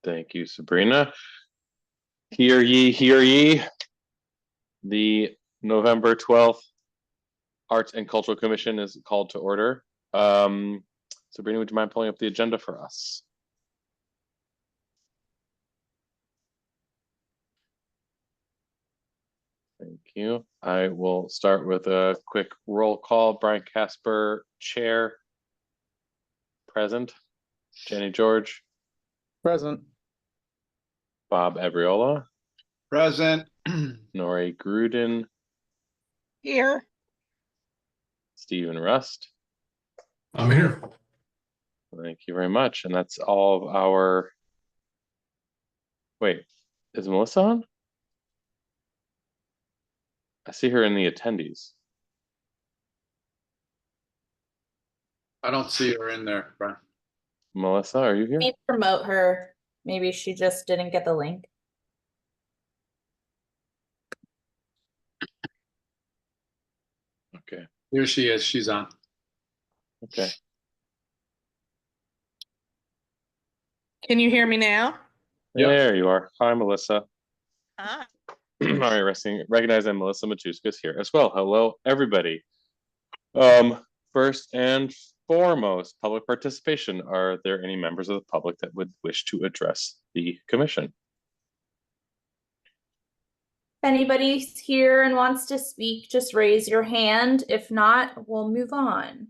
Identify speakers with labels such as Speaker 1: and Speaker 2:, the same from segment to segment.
Speaker 1: Thank you, Sabrina. Hear ye, hear ye. The November 12th Arts and Cultural Commission is called to order. Sabrina, would you mind pulling up the agenda for us? Thank you. I will start with a quick roll call. Brian Casper, Chair. Present. Jenny George.
Speaker 2: Present.
Speaker 1: Bob Abriola.
Speaker 3: Present.
Speaker 1: Nori Gruden.
Speaker 4: Here.
Speaker 1: Stephen Rust.
Speaker 5: I'm here.
Speaker 1: Thank you very much. And that's all of our. Wait, is Melissa on? I see her in the attendees.
Speaker 3: I don't see her in there, Brian.
Speaker 1: Melissa, are you here?
Speaker 6: Maybe promote her. Maybe she just didn't get the link.
Speaker 1: Okay.
Speaker 3: Here she is. She's on.
Speaker 1: Okay.
Speaker 4: Can you hear me now?
Speaker 3: Yep.
Speaker 1: There you are. Hi, Melissa.
Speaker 4: Hi.
Speaker 1: All right, recognizing Melissa Matuska is here as well. Hello, everybody. First and foremost, public participation. Are there any members of the public that would wish to address the commission?
Speaker 6: If anybody's here and wants to speak, just raise your hand. If not, we'll move on.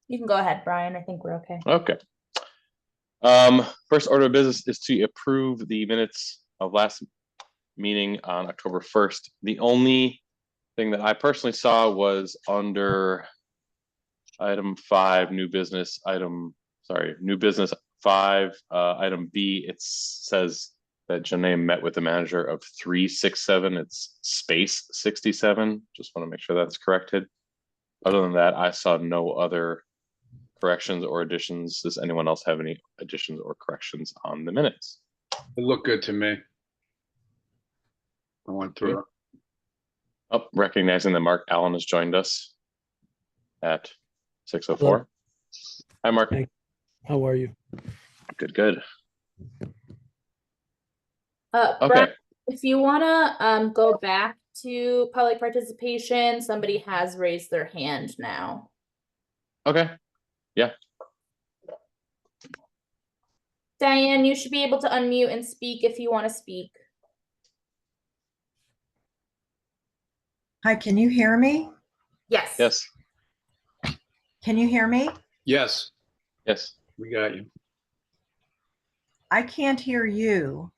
Speaker 6: You can go ahead, Brian. I think we're okay.
Speaker 1: Okay. First order of business is to approve the minutes of last meeting on October 1st. The only thing that I personally saw was under item 5, new business 5, item B. It says that Janae met with the manager of 367. It's space 67. Just want to make sure that's corrected. Other than that, I saw no other corrections or additions. Does anyone else have any additions or corrections on the minutes?
Speaker 3: It looked good to me. I went through it.
Speaker 1: Oh, recognizing that Mark Allen has joined us at 6:04. Hi, Mark.
Speaker 5: Hey. How are you?
Speaker 1: Good, good.
Speaker 6: Brian,
Speaker 1: Okay.
Speaker 6: if you wanna go back to public participation, somebody has raised their hand now.
Speaker 1: Okay. Yeah.
Speaker 6: Diane, you should be able to unmute and speak if you want to speak.
Speaker 7: Hi, can you hear me?
Speaker 6: Yes.
Speaker 1: Yes.
Speaker 7: Can you hear me?
Speaker 3: Yes,
Speaker 1: Yes.
Speaker 3: we got you.
Speaker 7: I can't hear you.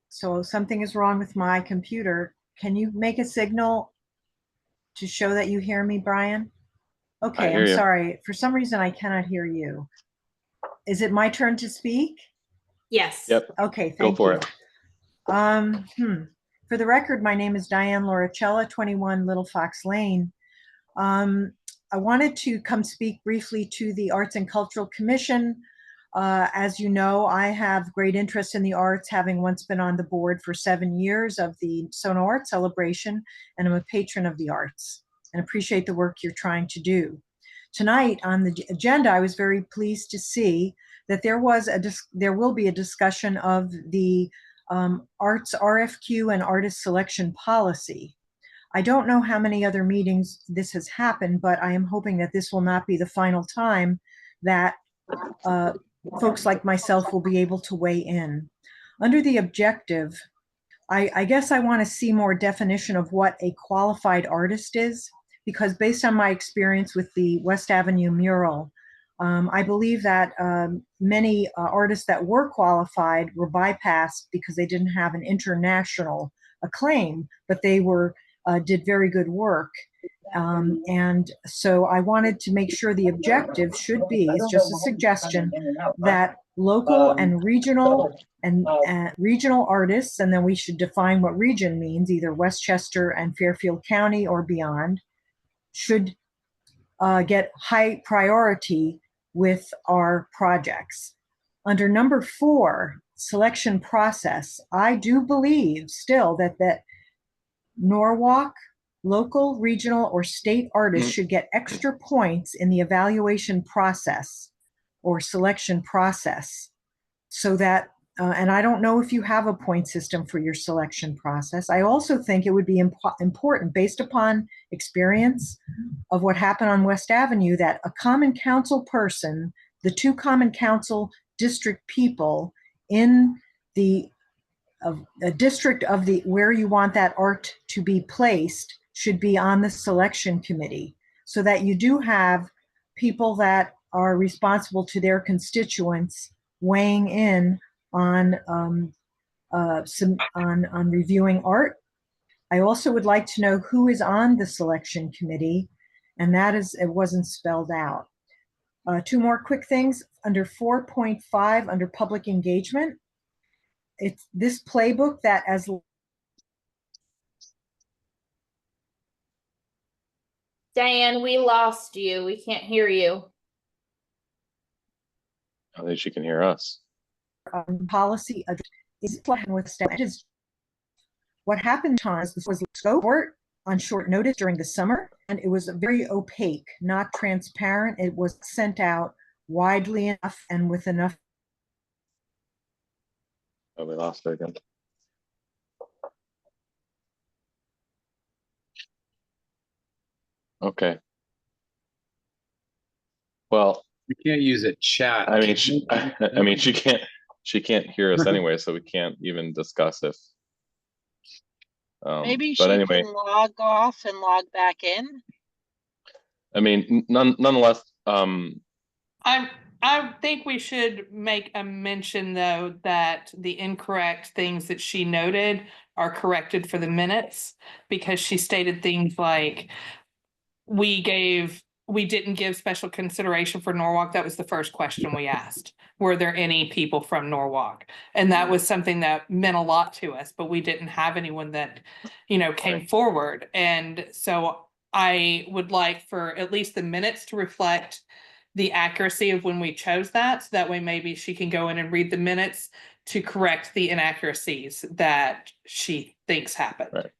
Speaker 7: So something is wrong with my computer. Can you make a signal to show that you hear me, Brian? Okay,
Speaker 1: hear
Speaker 7: I'm
Speaker 1: you.
Speaker 7: sorry. For some reason, I cannot hear you. Is it my turn to speak?
Speaker 6: Yes.
Speaker 1: Yep.
Speaker 7: Okay,
Speaker 1: Go
Speaker 7: thank
Speaker 1: for
Speaker 7: you.
Speaker 1: it.
Speaker 7: For the record, my name is Diane Loricella, 21 Little Fox Lane. I wanted to come speak briefly to the Arts and Cultural Commission. As you know, I have great interest in the arts, having once been on the board for 7 years of the Sono Art Celebration, and I'm a patron of the arts and appreciate the work you're trying to do. Tonight on the agenda, I was very pleased to see that there will be a discussion of the arts RFQ and artist selection policy. I don't know how many other meetings this has happened, but I am hoping that this will not be the final time that folks like myself will be able to weigh in. Under the objective, I guess I want to see more definition of what a qualified artist is, because based on my experience with the West Avenue mural, I believe that many artists that were qualified were bypassed because they didn't have an international acclaim, but they did very good work. And so I wanted to make sure the objective should be, it's just a suggestion, that local and regional artists, and then we should define what region means, either Westchester and Fairfield County or beyond, should get high priority with our projects. Under number 4, selection process, I do believe still that Norwalk, local, regional, or state artists should get extra points in the evaluation process or selection process so that, and I don't know if you have a point system for your selection process. I also think it would be important, based upon experience of what happened on West Avenue, that a common council person, the two common council district people in the a district of the where you want that art to be placed should be on the selection committee, so that you do have people that are responsible to their constituents weighing in on on reviewing art. I also would like to know who is on the selection committee, and that is, it wasn't spelled out. Two more quick things. Under 4.5, under public engagement, it's this playbook that as
Speaker 6: Diane, we lost you. We can't hear you.
Speaker 1: I think she can hear us.
Speaker 7: Policy is with staff. What happened, Thomas, this was scope on short notice during the summer, and it was very opaque, not transparent. It was sent out widely enough and with enough.
Speaker 1: Oh, we lost her again. Okay. Well,
Speaker 3: You can't use a chat.
Speaker 1: I mean, she can't hear us anyway, so we can't even discuss if.
Speaker 4: Maybe she
Speaker 1: But anyway,
Speaker 4: can log off and log back in.
Speaker 1: I mean, nonetheless,
Speaker 2: I think we should make a mention, though, that the incorrect things that she noted are corrected for the minutes, because she stated things like, we didn't give special consideration for Norwalk. That was the first question we asked. Were there any people from Norwalk? And that was something that meant a lot to us, but we didn't have anyone that, came forward. And so I would like for at least the minutes to reflect the accuracy of when we chose that. So that way maybe she can go in and read the minutes to correct the inaccuracies that she thinks happened.
Speaker 1: Right.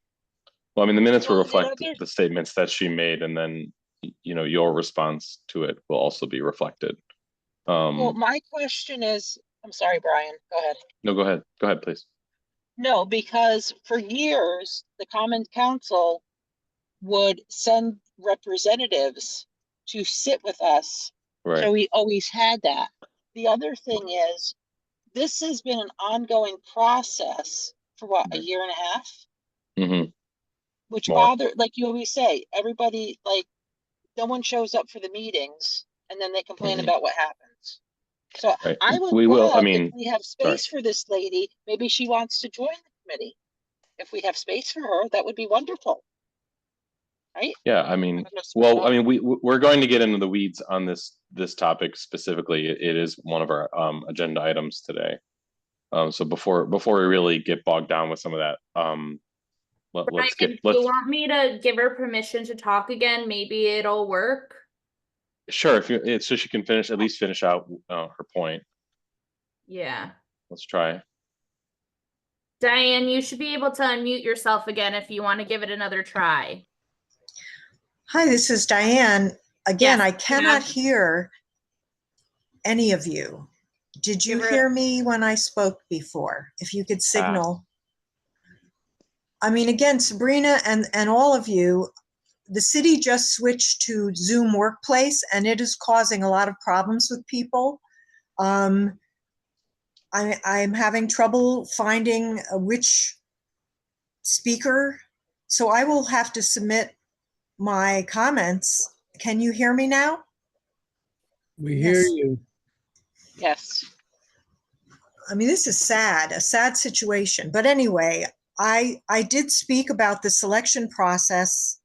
Speaker 1: Well, I mean, the minutes will
Speaker 4: Well, the
Speaker 1: reflect
Speaker 4: other-
Speaker 1: the statements that she made, and then, your response to it will also be reflected.
Speaker 4: Well, my question is, I'm sorry, Brian, go ahead.
Speaker 1: No, go ahead. Go ahead, please.
Speaker 4: No, because for years, the Common Council would send representatives to sit with us. So
Speaker 1: Right.
Speaker 4: we always had that. The other thing is, this has been an ongoing process for what, a
Speaker 1: Mhm.
Speaker 4: year and a half?
Speaker 1: Hmm.
Speaker 4: Which
Speaker 1: More.
Speaker 4: like you always say, everybody, like, no one shows up for the meetings and then they complain
Speaker 1: Mhm.
Speaker 4: about what happens. So
Speaker 1: Right.
Speaker 4: I would
Speaker 1: We will, I
Speaker 4: love,
Speaker 1: mean,
Speaker 4: if we have
Speaker 1: sorry.
Speaker 4: space for this lady, maybe she wants to join the committee. If we have space for her, that would be wonderful. Right?
Speaker 1: Yeah, I mean,
Speaker 4: I'm gonna switch
Speaker 1: well,
Speaker 4: off.
Speaker 1: I mean, we're going to get into the weeds on this topic specifically. It is one of our agenda items today. So before we really get bogged down with some of that, let's
Speaker 6: Brian, you want me to give her permission to talk again? Maybe it'll work.
Speaker 1: sure, so she can at least finish out her point.
Speaker 6: Yeah.
Speaker 1: Let's try.
Speaker 6: Diane, you should be able to unmute yourself again if you want to give it another try.
Speaker 7: Hi, this is Diane. Again,
Speaker 6: Yes,
Speaker 7: I cannot
Speaker 6: yeah.
Speaker 7: hear any of you. Did you
Speaker 6: Give her-
Speaker 7: hear me when I spoke before? If you could signal. I mean, again, Sabrina and all of you, the city just switched to Zoom Workplace, and it is causing a lot of problems with people. I'm having trouble finding which speaker, so I will have to submit my comments. Can you hear me now?
Speaker 5: We hear
Speaker 7: Yes.
Speaker 5: you.
Speaker 4: Yes.
Speaker 7: I mean, this is sad, a sad situation. But anyway, I did speak about the selection process.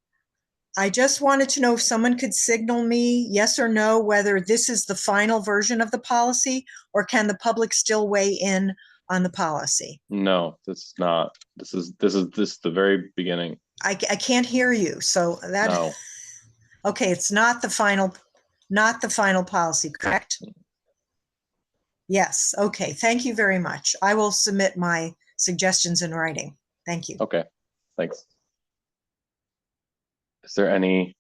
Speaker 7: I just wanted to know if someone could signal me, yes or no, whether this is the final version of the policy, or can the public still weigh in on the policy?
Speaker 1: No, this is not. This is the very beginning.
Speaker 7: I can't hear you, so that.
Speaker 1: No.
Speaker 7: Okay, it's not the final policy, correct? Yes, okay, thank you very much. I will submit my suggestions in writing. Thank you.
Speaker 1: Okay. Thanks. Is there anyone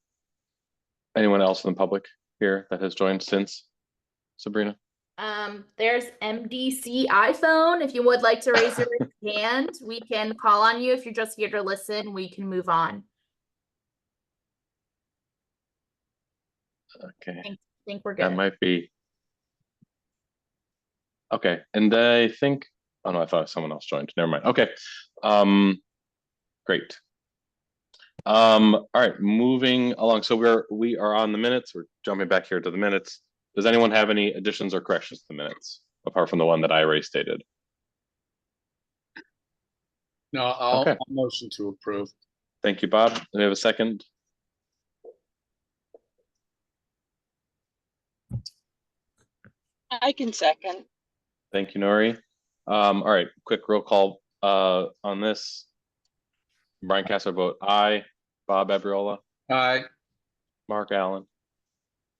Speaker 1: else in the public here that has joined since Sabrina?
Speaker 6: There's MDC iPhone. If you would like to raise your hand, we can call on you. If you're just here to listen, we can move on.
Speaker 1: Okay,
Speaker 6: I think we're
Speaker 1: that
Speaker 6: good.
Speaker 1: might be. Okay, and I think, oh no, I thought someone else joined. Never mind. Okay. Great. All right, moving along. So we are on the minutes. We're jumping back here to the minutes. Does anyone have any additions or corrections to the minutes, apart from the one that I already stated?
Speaker 3: No, I'll
Speaker 1: Okay.
Speaker 3: I'll motion to approve.
Speaker 1: Thank you, Bob. Do we have a second?
Speaker 4: I can second.
Speaker 1: Thank you, Nori. All right, quick roll call on this. Brian Casser vote aye. Bob Abriola,
Speaker 3: Aye.
Speaker 1: Mark Allen.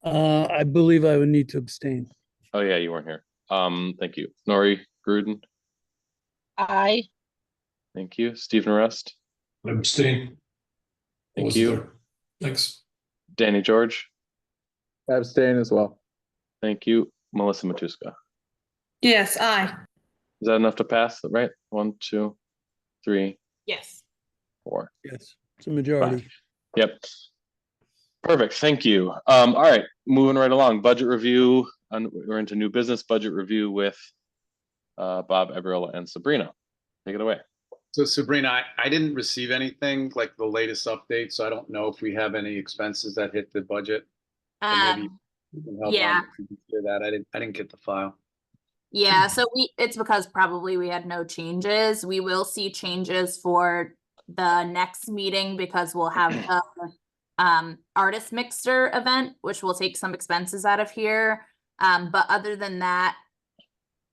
Speaker 5: I believe I would need to abstain.
Speaker 1: Oh yeah, you weren't here. Thank you. Nori Gruden.
Speaker 4: Aye.
Speaker 1: Thank you. Stephen Rust.
Speaker 8: Abstain.
Speaker 1: Thank
Speaker 8: Wasn't
Speaker 1: you.
Speaker 8: there. Thanks.
Speaker 1: Danny George.
Speaker 9: Abstain as well.
Speaker 1: Thank you. Melissa Matuska.
Speaker 2: Yes, aye.
Speaker 1: Is that enough to pass? Right? 1, 2, 3,
Speaker 6: Yes.
Speaker 1: 4,
Speaker 5: Yes, it's a majority.
Speaker 1: 5. Yep. Perfect. Thank you. All right, moving right along. Budget review. We're into new business budget review with Bob Abriola and Sabrina. Take it away.
Speaker 3: So Sabrina, I didn't receive anything like the latest update, so I don't know if we have any expenses that hit the budget. So maybe you can help
Speaker 6: yeah.
Speaker 3: on if you can clear that. I didn't get the file.
Speaker 6: Yeah, so it's because probably we had no changes. We will see changes for the next meeting because we'll have the artist mixer event, which will take some expenses out of here. But other than that,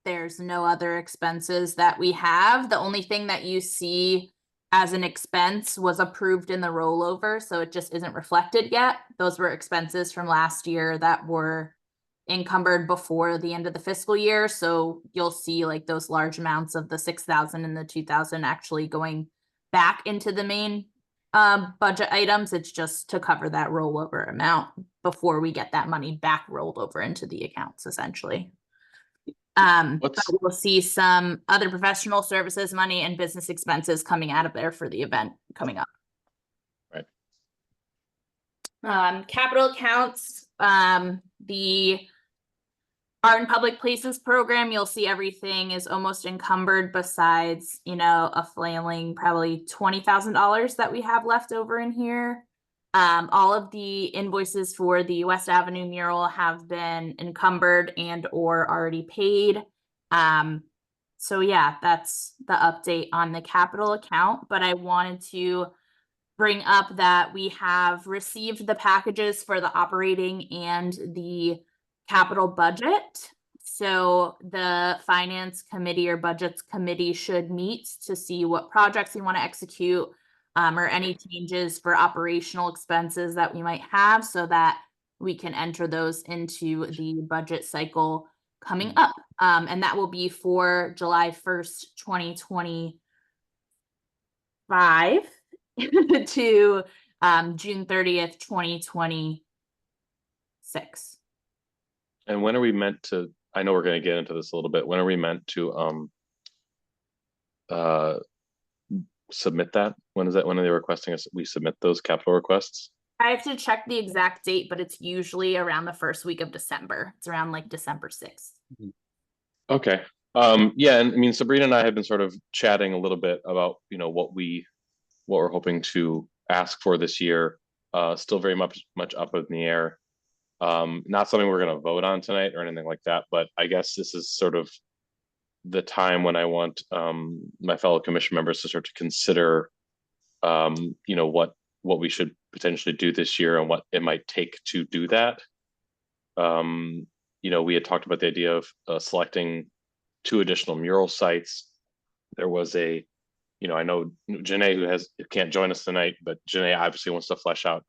Speaker 6: there's no other expenses that we have. The only thing that you see as an expense was approved in the rollover, so it just isn't reflected yet. Those were expenses from last year that were encumbered before the end of the fiscal year. So you'll see like those large amounts of the 6,000 and the 2,000 actually going back into the main budget items. It's just to cover that rollover amount before we get that money back rolled over into the accounts essentially. But we'll see some other professional services money and business expenses coming out of there for the event coming up.
Speaker 1: Right.
Speaker 6: Capital accounts, the Art in Public Places program, you'll see everything is almost encumbered besides, a flailing probably $20,000 that we have left over in here. All of the invoices for the West Avenue mural have been encumbered and or already paid. So yeah, that's the update on the capital account, but I wanted to bring up that we have received the packages for the operating and the capital budget. So the finance committee or budgets committee should meet to see what projects we want to execute or any changes for operational expenses that we might have so that we can enter those into the budget cycle coming up. And that will be for July 1st, 2025 to June 30th, 2026.
Speaker 1: And when are we meant to, I know we're going to get into this a little bit, when are we meant to submit that? When is that? When are they requesting us we submit those capital requests?
Speaker 6: I have to check the exact date, but it's usually around the first week of December. It's around like December 6th.
Speaker 1: Okay. Yeah, and I mean Sabrina and I have been sort of chatting a little bit about, what we're hoping to ask for this year. Still very much up in the air. Not something we're going to vote on tonight or anything like that, but I guess this is sort of the time when I want my fellow commission members to start to consider, what we should potentially do this year and what it might take to do that. We had talked about the idea of selecting 2 additional mural sites. There was I know Janae who can't join us tonight, but Janae obviously wants to flesh out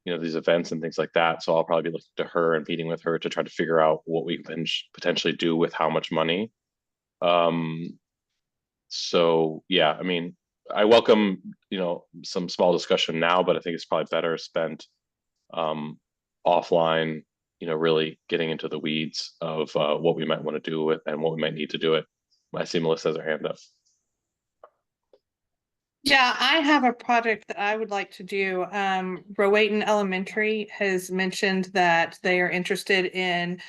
Speaker 1: these events and things like that. So I'll probably be looking to her and meeting with her to try to figure out what we can potentially do with how much money. So yeah, I mean, I welcome, some small discussion now, but I think it's probably better spent offline, really getting into the weeds of what we might want to do with and what we might need to do it. I see Melissa has her hand up.
Speaker 2: Yeah, I have a project that I would like to do. Rowayton Elementary has mentioned that they are interested in,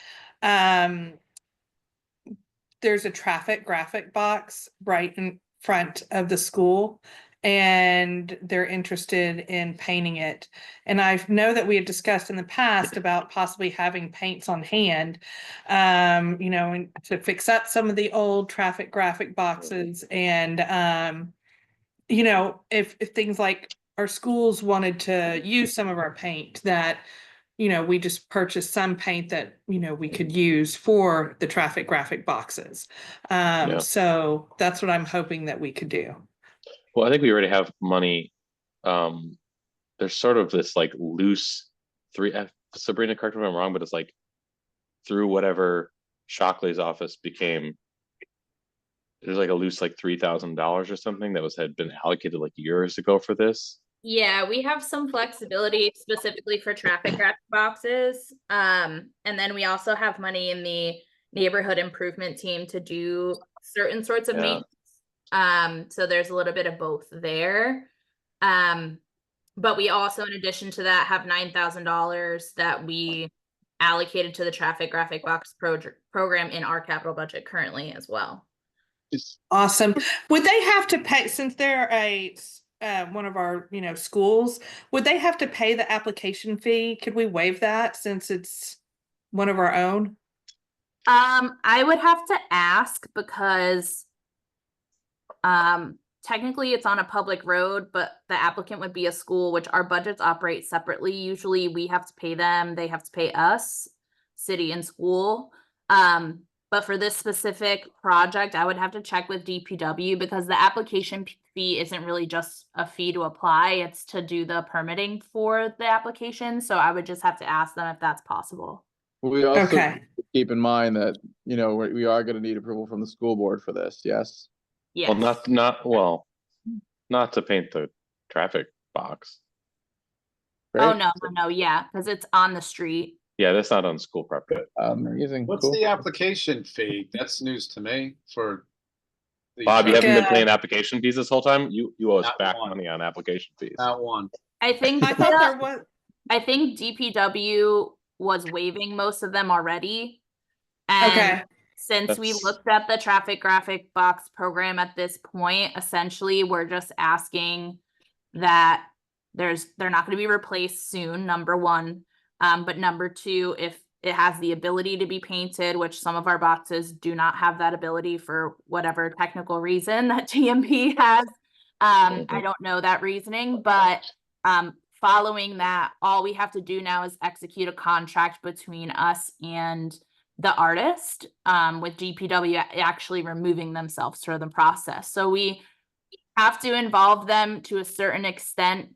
Speaker 2: there's a traffic graphic box right in front of the school, and they're interested in painting it. And I know that we had discussed in the past about possibly having paints on hand, and to fix up some of the old traffic graphic boxes. And, if things like our schools wanted to use some of our paint, that we just purchased some paint that, we could use for the traffic graphic boxes.
Speaker 1: Yeah.
Speaker 2: So that's what I'm hoping that we could do.
Speaker 1: Well, I think we already have money. There's sort of this like loose Sabrina, correct me if I'm wrong, but it's like through whatever Shockley's office became, there's like a loose like $3,000 or something that had been allocated like years ago for this.
Speaker 6: Yeah, we have some flexibility specifically for traffic graphic boxes. And then we also have money in the neighborhood improvement team to do certain sorts of maintenance. So there's a little bit of both there. But we also, in addition to that, have $9,000 that we allocated to the traffic graphic box program in our capital budget currently as well.
Speaker 2: Awesome. Would they have to pay, since they're one of our, schools, would they have to pay the application fee? Could we waive that since it's one of our own?
Speaker 6: I would have to ask because technically it's on a public road, but the applicant would be a school, which our budgets operate separately. Usually we have to pay them, they have to pay us, city and school. But for this specific project, I would have to check with DPW because the application fee isn't really just a fee to apply, it's to do the permitting for the application. So I would just have to ask them if that's possible.
Speaker 9: We also
Speaker 2: Okay.
Speaker 9: keep in mind that, we are going to need approval from the school board for this. Yes.
Speaker 6: Yeah.
Speaker 1: Well, not to paint the traffic box.
Speaker 6: Oh,
Speaker 9: Right?
Speaker 6: no, yeah, because it's on the street.
Speaker 1: Yeah, that's not on school property.
Speaker 9: Amazing.
Speaker 3: What's
Speaker 9: Cool.
Speaker 3: the application fee? That's news to me for. the
Speaker 1: Bob, you
Speaker 3: traffic-
Speaker 1: haven't been paying application fees this whole time? You owe us
Speaker 3: Not
Speaker 1: back
Speaker 3: one.
Speaker 1: money on application fees.
Speaker 3: Not one.
Speaker 6: I think
Speaker 2: I thought there was.
Speaker 6: I think DPW was waiving most of them already. And
Speaker 2: Okay.
Speaker 6: since we
Speaker 1: That's-
Speaker 6: looked at the traffic graphic box program at this point, essentially we're just asking that they're not going to be replaced soon, number one. But number two, if it has the ability to be painted, which some of our boxes do not have that ability for whatever technical reason that GMP has. I don't know that reasoning, but following that, all we have to do now is execute a contract between us and the artist, with DPW actually removing themselves from the process. So we have to involve them to a certain extent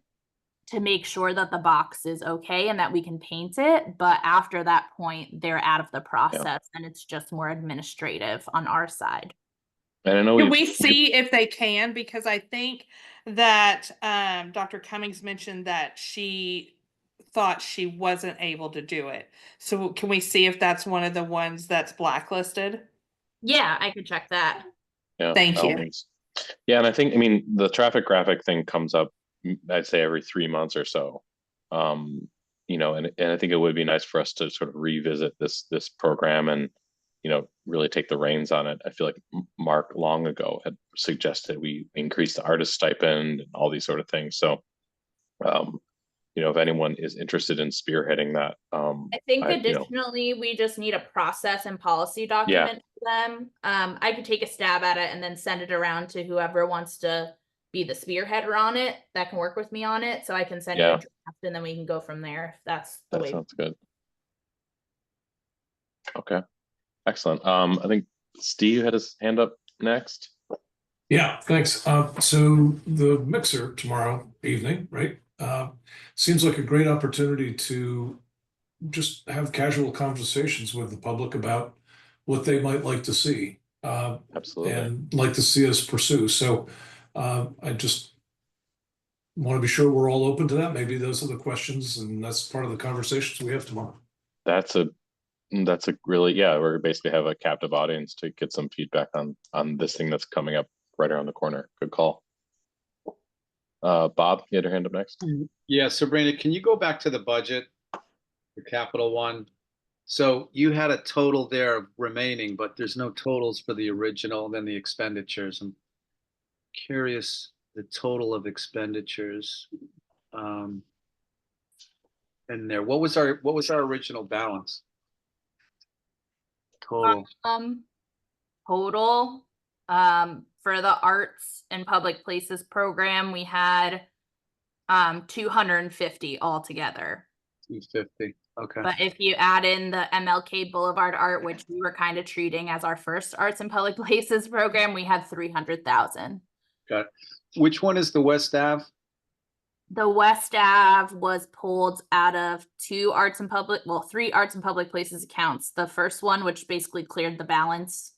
Speaker 6: to make sure that the box is okay and that we can paint it. But after that point, they're out of the process and it's just more administrative on our side.
Speaker 1: And I know
Speaker 2: Can we see if they can? Because I think that Dr. Cummings mentioned that she thought she wasn't able to do it. So can we see if that's one of the ones that's blacklisted?
Speaker 6: Yeah, I could check that.
Speaker 1: Yeah,
Speaker 2: Thank
Speaker 1: by all
Speaker 2: you.
Speaker 1: means. Yeah, and I think, the traffic graphic thing comes up, I'd say every 3 months or so. And I think it would be nice for us to sort of revisit this program and, really take the reins on it. I feel like Mark long ago had suggested we increase the artist stipend and all these sort of things. So, if anyone is interested in spearheading that,
Speaker 6: I think additionally, we just need a process and policy document for them. I could take a stab at it and then send it around to whoever wants to be the spearheader on it that can work with me on it. So I can send you a draft and then we can go from there if that's the
Speaker 1: that
Speaker 6: way.
Speaker 1: sounds good. Okay, excellent. I think Steve had his hand up next.
Speaker 8: Yeah, thanks. So the mixer tomorrow evening, right? Seems like a great opportunity to just have casual conversations with the public about what they might like to see.
Speaker 1: Absolutely.
Speaker 8: And like to see us pursue. So I just want to be sure we're all open to that. Maybe those are the questions and that's part of the conversations we have tomorrow.
Speaker 1: That's a really, yeah, we're basically have a captive audience to get some feedback on this thing that's coming up right around the corner. Good call. Bob, you had your hand up next.
Speaker 3: Yeah, Sabrina, can you go back to the budget, the capital one? So you had a total there of remaining, but there's no totals for the original and then the expenditures. I'm curious, the total of expenditures. In there, what was our original balance? Total.
Speaker 6: Total, for the arts and public places program, we had 250 altogether.
Speaker 3: 250. Okay.
Speaker 6: But if you add in the MLK Boulevard art, which we were kind of treating as our first arts and public places program, we had 300,000.
Speaker 3: Got it. Which one is the West Ave?
Speaker 6: The West Ave was pulled out of three arts and public places accounts. The first one, which basically cleared the balance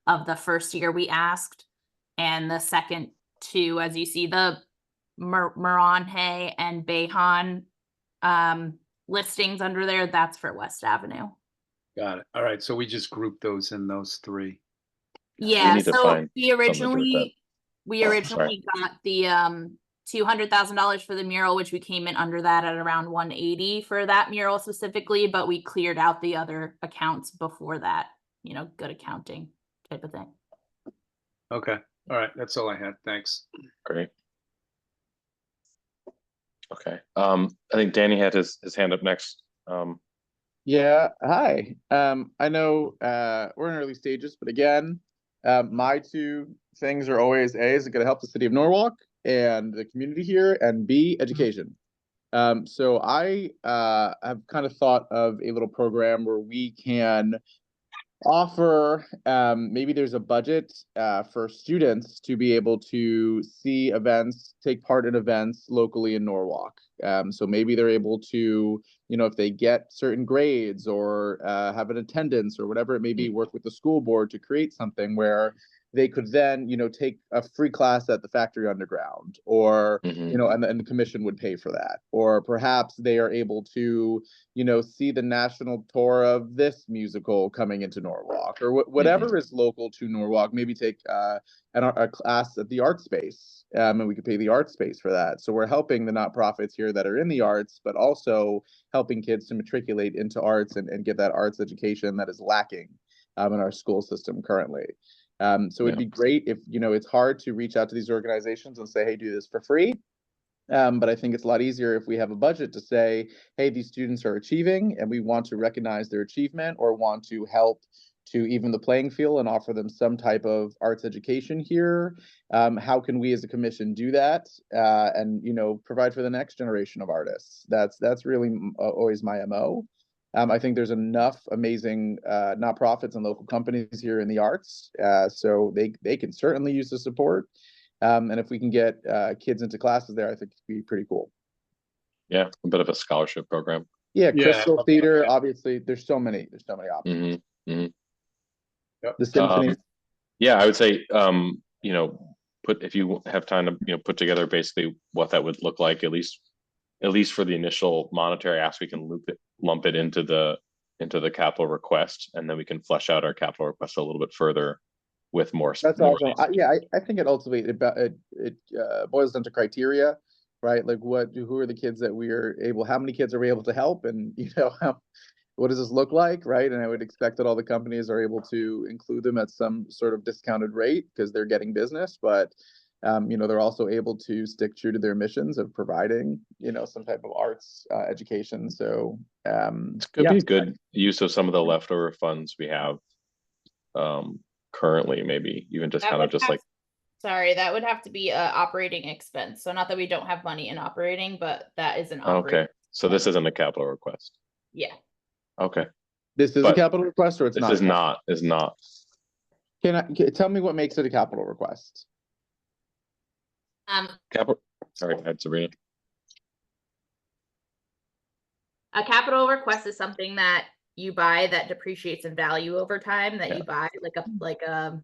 Speaker 6: of the first year we asked. And the second two, as you see, the Moronhay and Bayhan listings under there, that's for West Avenue.
Speaker 3: Got it. All right. So we just grouped those in those three.
Speaker 6: Yeah,
Speaker 1: need to
Speaker 6: so
Speaker 1: find
Speaker 6: we
Speaker 1: something to do with
Speaker 6: originally got the $200,000 for the mural, which we came in under that at around 180 for that mural specifically, but we cleared out the other accounts before that, you know, good accounting type of thing.
Speaker 3: Okay. All right. That's all I had. Thanks.
Speaker 1: Great. Okay. I think Danny had his hand up next.
Speaker 9: Yeah, hi. I know we're in early stages, but again, my two things are always A, is it going to help the city of Norwalk and the community here, and B, education. So I have kind of thought of a little program where we can offer, maybe there's a budget for students to be able to see events, take part in events locally in Norwalk. So maybe they're able to, you know, if they get certain grades or have an attendance or whatever it may be, work with the school board to create something where they could then, you know, take a free class at the Factory Underground, or, you know, and the commission would pay for that. Or perhaps they are able to, you know, see the national tour of this musical coming into Norwalk, or whatever is local to Norwalk. Maybe take a class at the art space, and we could pay the art space for that. So we're helping the nonprofits here that are in the arts, but also helping kids to matriculate into arts and get that arts education that is lacking in our school system currently. So it'd be great if, you know, it's hard to reach out to these organizations and say, hey, do this for free. But I think it's a lot easier if we have a budget to say, hey, these students are achieving and we want to recognize their achievement, or want to help to even the playing field and offer them some type of arts education here. How can we as a commission do that and, you know, provide for the next generation of artists? That's really always my MO. I think there's enough amazing nonprofits and local companies here in the arts, so they can certainly use the support. And if we can get kids into classes there, I think it'd be pretty cool.
Speaker 1: Yeah, a bit of a scholarship program.
Speaker 9: Yeah, Crystal Theater, obviously, there's so many options. The symphony.
Speaker 1: Yeah, I would say, you know, if you have time to, you know, put together basically what that would look like, at least for the initial monetary ask, we can lump it into the capital request, and then we can flesh out our capital request a little bit further with more.
Speaker 9: That's awesome. I think it ultimately it boils down to criteria, right? Like who are the kids that how many kids are we able to help, and, you know, what does this look like, right? And I would expect that all the companies are able to include them at some sort of discounted rate because they're getting business, but you know, they're also able to stick true to their missions of providing, you know, some type of arts education. So
Speaker 1: it could be a good use of some of the leftover funds we have currently, maybe even just kind of just like.
Speaker 6: Sorry, that would have to be a operating expense. So not that we don't have money in operating, but that is an operating.
Speaker 1: Okay, so this isn't a capital request.
Speaker 6: Yeah.
Speaker 1: Okay.
Speaker 9: This is a capital request, or it's not?
Speaker 1: This is not.
Speaker 9: Tell me what makes it a capital request?
Speaker 1: Sorry, go ahead, Sabrina.
Speaker 6: A capital request is something that you buy that depreciates in value over time, that you buy like a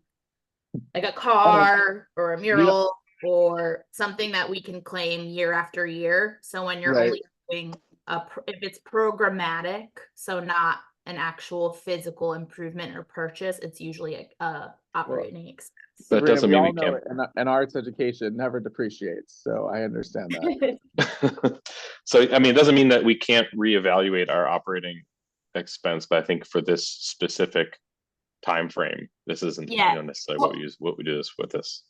Speaker 6: car or a mural or something that we can claim year after year. So when you're only doing if it's programmatic, so not an actual physical improvement or purchase, it's usually a operating expense.
Speaker 1: But it
Speaker 9: Sabrina,
Speaker 1: doesn't
Speaker 9: we
Speaker 1: mean
Speaker 9: all
Speaker 1: we
Speaker 9: know
Speaker 1: can't.
Speaker 9: it, and arts education never depreciates, so I understand that.
Speaker 1: So, I mean, it doesn't mean that we can't reevaluate our operating expense, but I think for this specific time frame, this isn't,
Speaker 6: Yeah.
Speaker 1: necessarily
Speaker 6: Well-
Speaker 1: what we do this with this.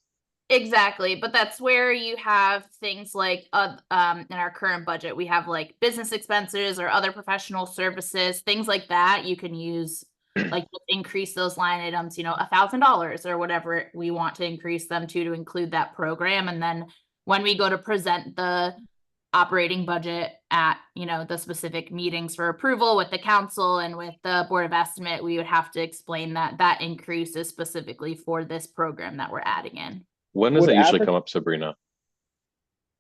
Speaker 6: Exactly, but that's where you have things like in our current budget, we have like business expenses or other professional services, things like that. You can use like just increase those line items, $1,000 or whatever we want to increase them to include that program. And then when we go to present the operating budget at, the specific meetings for approval with the council and with the Board of Estimate, we would have to explain that that increase is specifically for this program that we're adding in.
Speaker 1: When does
Speaker 9: Would
Speaker 1: it usually
Speaker 9: adver-
Speaker 1: come up, Sabrina?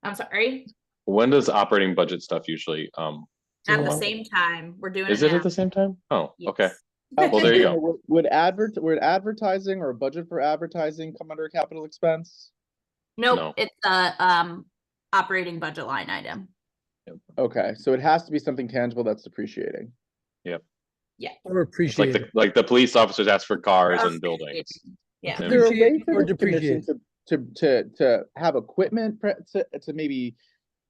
Speaker 6: I'm sorry,
Speaker 1: When does operating budget stuff usually,
Speaker 6: at the
Speaker 5: So-
Speaker 6: same time, we're doing
Speaker 1: is
Speaker 6: it
Speaker 1: it
Speaker 6: now.
Speaker 1: at the same time? Oh, okay.
Speaker 6: Yes.
Speaker 1: Well, there you go.
Speaker 9: Would advertising or budget for advertising come under capital expense?
Speaker 1: No.
Speaker 6: Nope, it's a operating budget line item.
Speaker 9: Okay, so it has to be something tangible that's depreciating.
Speaker 6: Yeah.
Speaker 5: Or
Speaker 1: It's
Speaker 5: appreciate.
Speaker 1: like the police officers ask for cars and
Speaker 6: Appreciating.
Speaker 1: buildings.
Speaker 6: Yeah.
Speaker 1: And-
Speaker 9: Is there a way
Speaker 5: Appreciate
Speaker 9: for
Speaker 5: or
Speaker 9: the commission
Speaker 5: depreciate?
Speaker 9: to have equipment to maybe,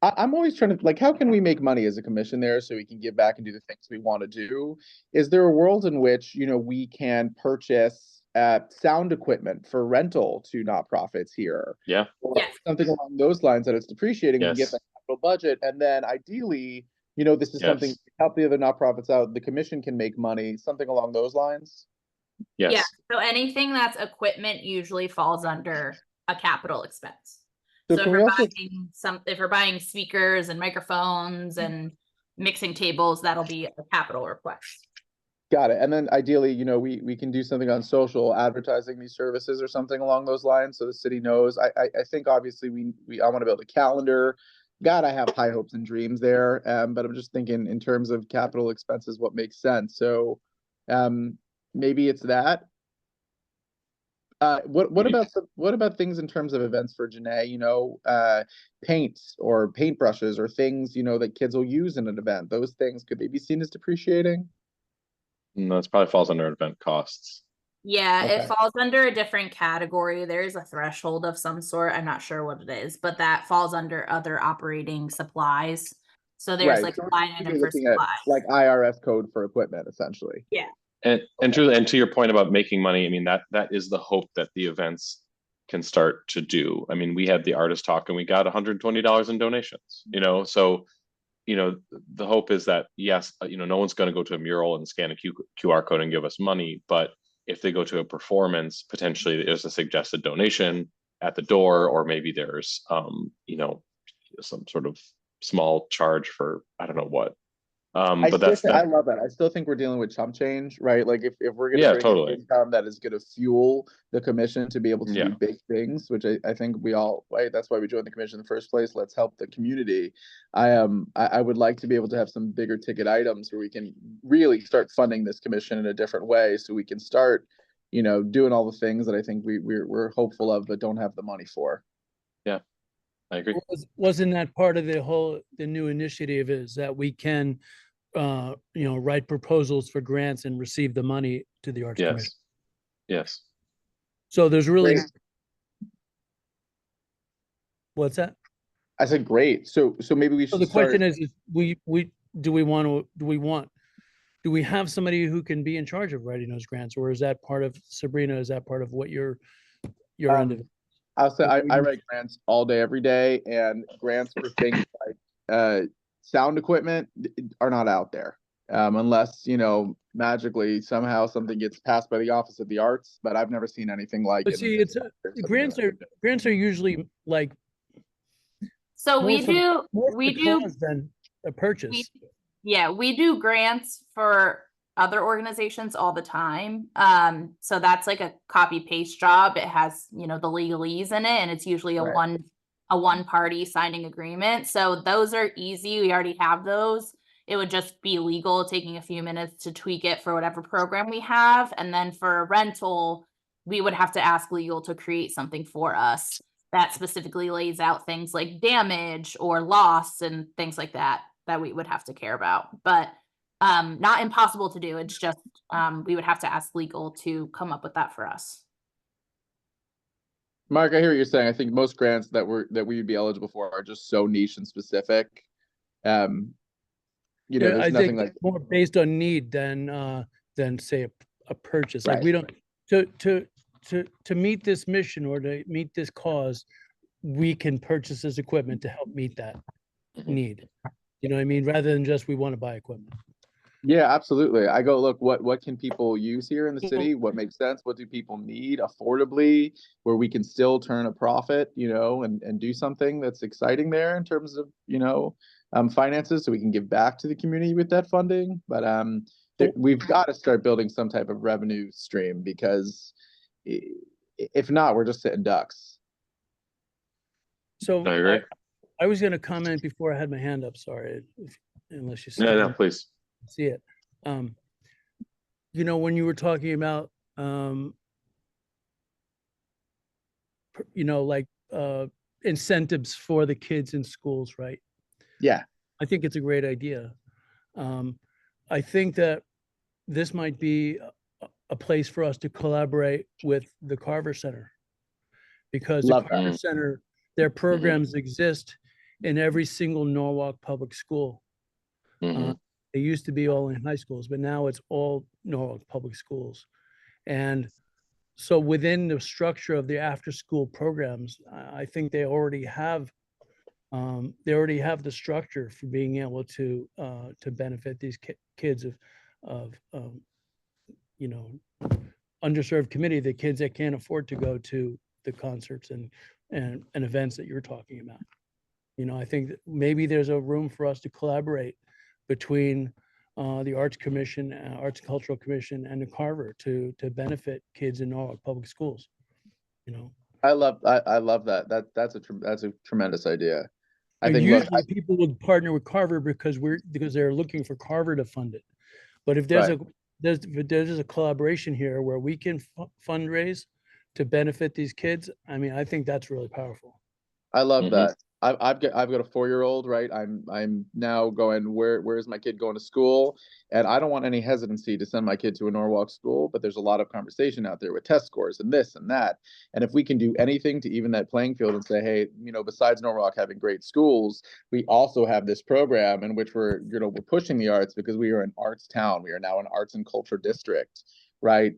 Speaker 9: I'm always trying to, like, how can we make money as a commission there so we can give back and do the things we want to do? Is there a world in which, we can purchase sound equipment for rental to nonprofits here?
Speaker 1: Yeah.
Speaker 9: Or
Speaker 6: Yes.
Speaker 9: something along those lines that it's depreciating and get
Speaker 1: Yes.
Speaker 9: the capital budget, and then ideally, this is something
Speaker 1: Yes.
Speaker 9: to help the other nonprofits out, the commission can make money, something along those lines?
Speaker 6: Yeah,
Speaker 1: Yes,
Speaker 6: so anything that's equipment usually falls under a capital expense.
Speaker 9: So
Speaker 6: So if
Speaker 9: can we
Speaker 6: we're
Speaker 9: also,
Speaker 6: buying if we're buying speakers and microphones and mixing tables, that'll be a capital request.
Speaker 9: got it, and then ideally, we can do something on social advertising these services or something along those lines, so the city knows. I think obviously I want to build a calendar. God, I have high hopes and dreams there, but I'm just thinking in terms of capital expenses, what makes sense, so, maybe it's that. What about things in terms of events for Janae, paints or paintbrushes or things, that kids will use in an event, those things, could they be seen as depreciating?
Speaker 1: no, this probably falls under event costs.
Speaker 6: Yeah, it
Speaker 9: Okay.
Speaker 6: falls under a different category. There is a threshold of some sort. I'm not sure what it is, but that falls under other operating supplies. So there's
Speaker 9: Right,
Speaker 6: like
Speaker 9: so
Speaker 6: a
Speaker 9: we're
Speaker 6: line
Speaker 9: really
Speaker 6: item for
Speaker 9: looking at,
Speaker 6: supplies.
Speaker 9: like IRS code for equipment, essentially.
Speaker 1: And truly, and to your point about making money, I mean, that is the hope that the events can start to do. I mean, we had the artist talk and we got $120 in donations, so, the hope is that, yes, no one's going to go to a mural and scan a QR code and give us money, but if they go to a performance, potentially there's a suggested donation at the door, or maybe there's, some sort of small charge for, I don't know what. But
Speaker 9: I love that. I still think we're dealing with chump change, right? Like if we're gonna
Speaker 1: Yeah,
Speaker 9: bring in
Speaker 1: totally.
Speaker 9: income that is gonna fuel the commission to be able to
Speaker 1: Yeah.
Speaker 9: do big things, which I think we all, right? That's why we joined the commission in the first place. Let's help the community. I would like to be able to have some bigger ticket items where we can really start funding this commission in a different way, so we can start, doing all the things that I think we're hopeful of but don't have the money for.
Speaker 1: I agree.
Speaker 5: Wasn't that part of the new initiative is that we can, write proposals for grants and receive the money to the Arts Commission?
Speaker 1: Yes.
Speaker 5: So there's really,
Speaker 9: Great.
Speaker 5: what's that?
Speaker 9: I said, great. So maybe we
Speaker 5: So
Speaker 9: should
Speaker 5: the question
Speaker 9: start.
Speaker 5: is do we have somebody who can be in charge of writing those grants, or is that part of Sabrina? Is that part of what your end of it?
Speaker 9: I'll say I
Speaker 5: Okay.
Speaker 9: write grants all day, every day, and grants for things like sound equipment are not out there. Unless, magically somehow something gets passed by the Office of the Arts, but I've never seen anything like
Speaker 5: But
Speaker 9: it.
Speaker 5: see, it's grants are usually like
Speaker 6: So
Speaker 5: more
Speaker 6: we
Speaker 5: for-
Speaker 6: do,
Speaker 5: more for
Speaker 6: we
Speaker 5: the
Speaker 6: do,
Speaker 5: cause than a purchase.
Speaker 6: yeah, we do grants for other organizations all the time. So that's like a copy paste job. It has, the legalese in it, and it's usually
Speaker 9: Right.
Speaker 6: a one party signing agreement. So those are easy. We already have those. It would just be legal, taking a few minutes to tweak it for whatever program we have. And then for rental, we would have to ask legal to create something for us that specifically lays out things like damage or loss and things like that. that we would have to care about, but not impossible to do. It's just we would have to ask legal to come up with that for us.
Speaker 9: Mark, I hear what you're saying. I think most grants that we would be eligible for are just so niche and specific. You know,
Speaker 5: Yeah,
Speaker 9: there's
Speaker 5: I
Speaker 9: nothing
Speaker 5: think
Speaker 9: like,
Speaker 5: more based on need than say a purchase. Like
Speaker 9: Right.
Speaker 5: we don't, to meet this mission or to meet this cause, we can purchase this equipment to help meet that
Speaker 1: Mhm.
Speaker 5: need. You know what I mean? Rather than just we want to buy equipment.
Speaker 9: yeah, absolutely. I go, look, what can people use here in the
Speaker 5: Well-
Speaker 9: city? What makes sense? What do people need affordably, where we can still turn a profit, you know, and do something that's exciting there in terms of, you know, finances, so we can give back to the community with that funding. But we've got to start building some type of revenue stream, because if not, we're just sitting ducks.
Speaker 5: So
Speaker 1: I agree.
Speaker 5: I was going to comment before I had my hand up. Sorry, unless you see
Speaker 1: No, please.
Speaker 5: see it. You know, when you were talking about, you know, like incentives for the kids in schools, right?
Speaker 9: Yeah,
Speaker 5: I think it's a great idea. I think that this might be a place for us to collaborate with the Carver Center. Because the
Speaker 9: Love that.
Speaker 5: Carver Center, their programs exist in every single Norwalk public school.
Speaker 1: Mhm.
Speaker 5: They used to be all in high schools, but now it's all Norwalk public schools. And so within the structure of the after-school programs, I think they already have the structure for being able to benefit these kids of you know, underserved community, the kids that can't afford to go to the concerts and events that you're talking about. You know, I think that maybe there's a room for us to collaborate between the Arts Commission, Arts and Cultural Commission, and the Carver to benefit kids in Norwalk public schools. You know,
Speaker 9: I love that. That's a tremendous idea. I
Speaker 5: and
Speaker 9: think, look,
Speaker 5: usually people would partner with Carver because they're looking for Carver to fund it. But if there's
Speaker 9: Right.
Speaker 5: there's a collaboration here where we can fundraise to benefit these kids, I mean, I think that's really powerful.
Speaker 9: I love
Speaker 1: Mhm.
Speaker 9: that. I've got a 4-year-old, right? I'm now going, where's my kid going to school? And I don't want any hesitancy to send my kid to a Norwalk school, but there's a lot of conversation out there with test scores and this and that. And if we can do anything to even that playing field and say, hey, you know, besides Norwalk having great schools, we also have this program in which we're pushing the arts, because we are an arts town. We are now an arts and culture district, right?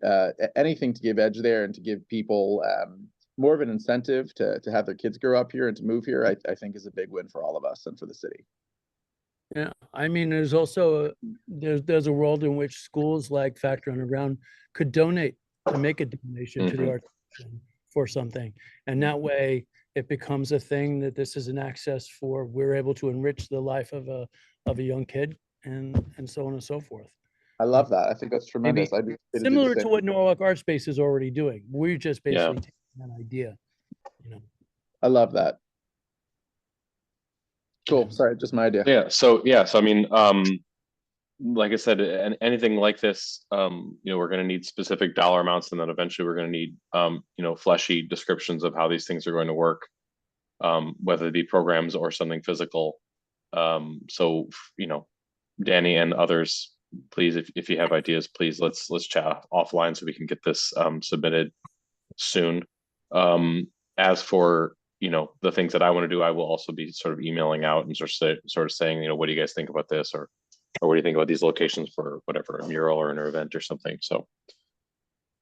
Speaker 9: Anything to give edge there and to give people more of an incentive to have their kids grow up here and to move here, I think is a big win for all of us and for the city.
Speaker 5: Yeah, I mean, there's also there's a world in which schools like Factor Underground could donate to make a donation to the
Speaker 1: Mhm.
Speaker 5: Arts Commission for something, and that way it becomes a thing that this is an access for. We're able to enrich the life of a young kid, and so on and so forth.
Speaker 9: I love that. I think that's tremendous. I'd be happy to do the
Speaker 5: Similar to
Speaker 9: same.
Speaker 5: what Norwalk Art Space is already doing. We're just
Speaker 1: Yeah.
Speaker 5: basically taking that idea, you know.
Speaker 9: I love that. Cool. Sorry, just my idea.
Speaker 1: So I mean, like I said, anything like this, you know, we're going to need specific dollar amounts, and then eventually we're going to need, you know, fleshy descriptions of how these things are going to work, whether it be programs or something physical. So, you know, Danny and others, please, if you have ideas, please let's chat offline so we can get this submitted soon. As for, you know, the things that I want to do, I will also be sort of emailing out and sort of saying, you know, what do you guys think about this, or what do you think about these locations for whatever, a mural or an event or something. So,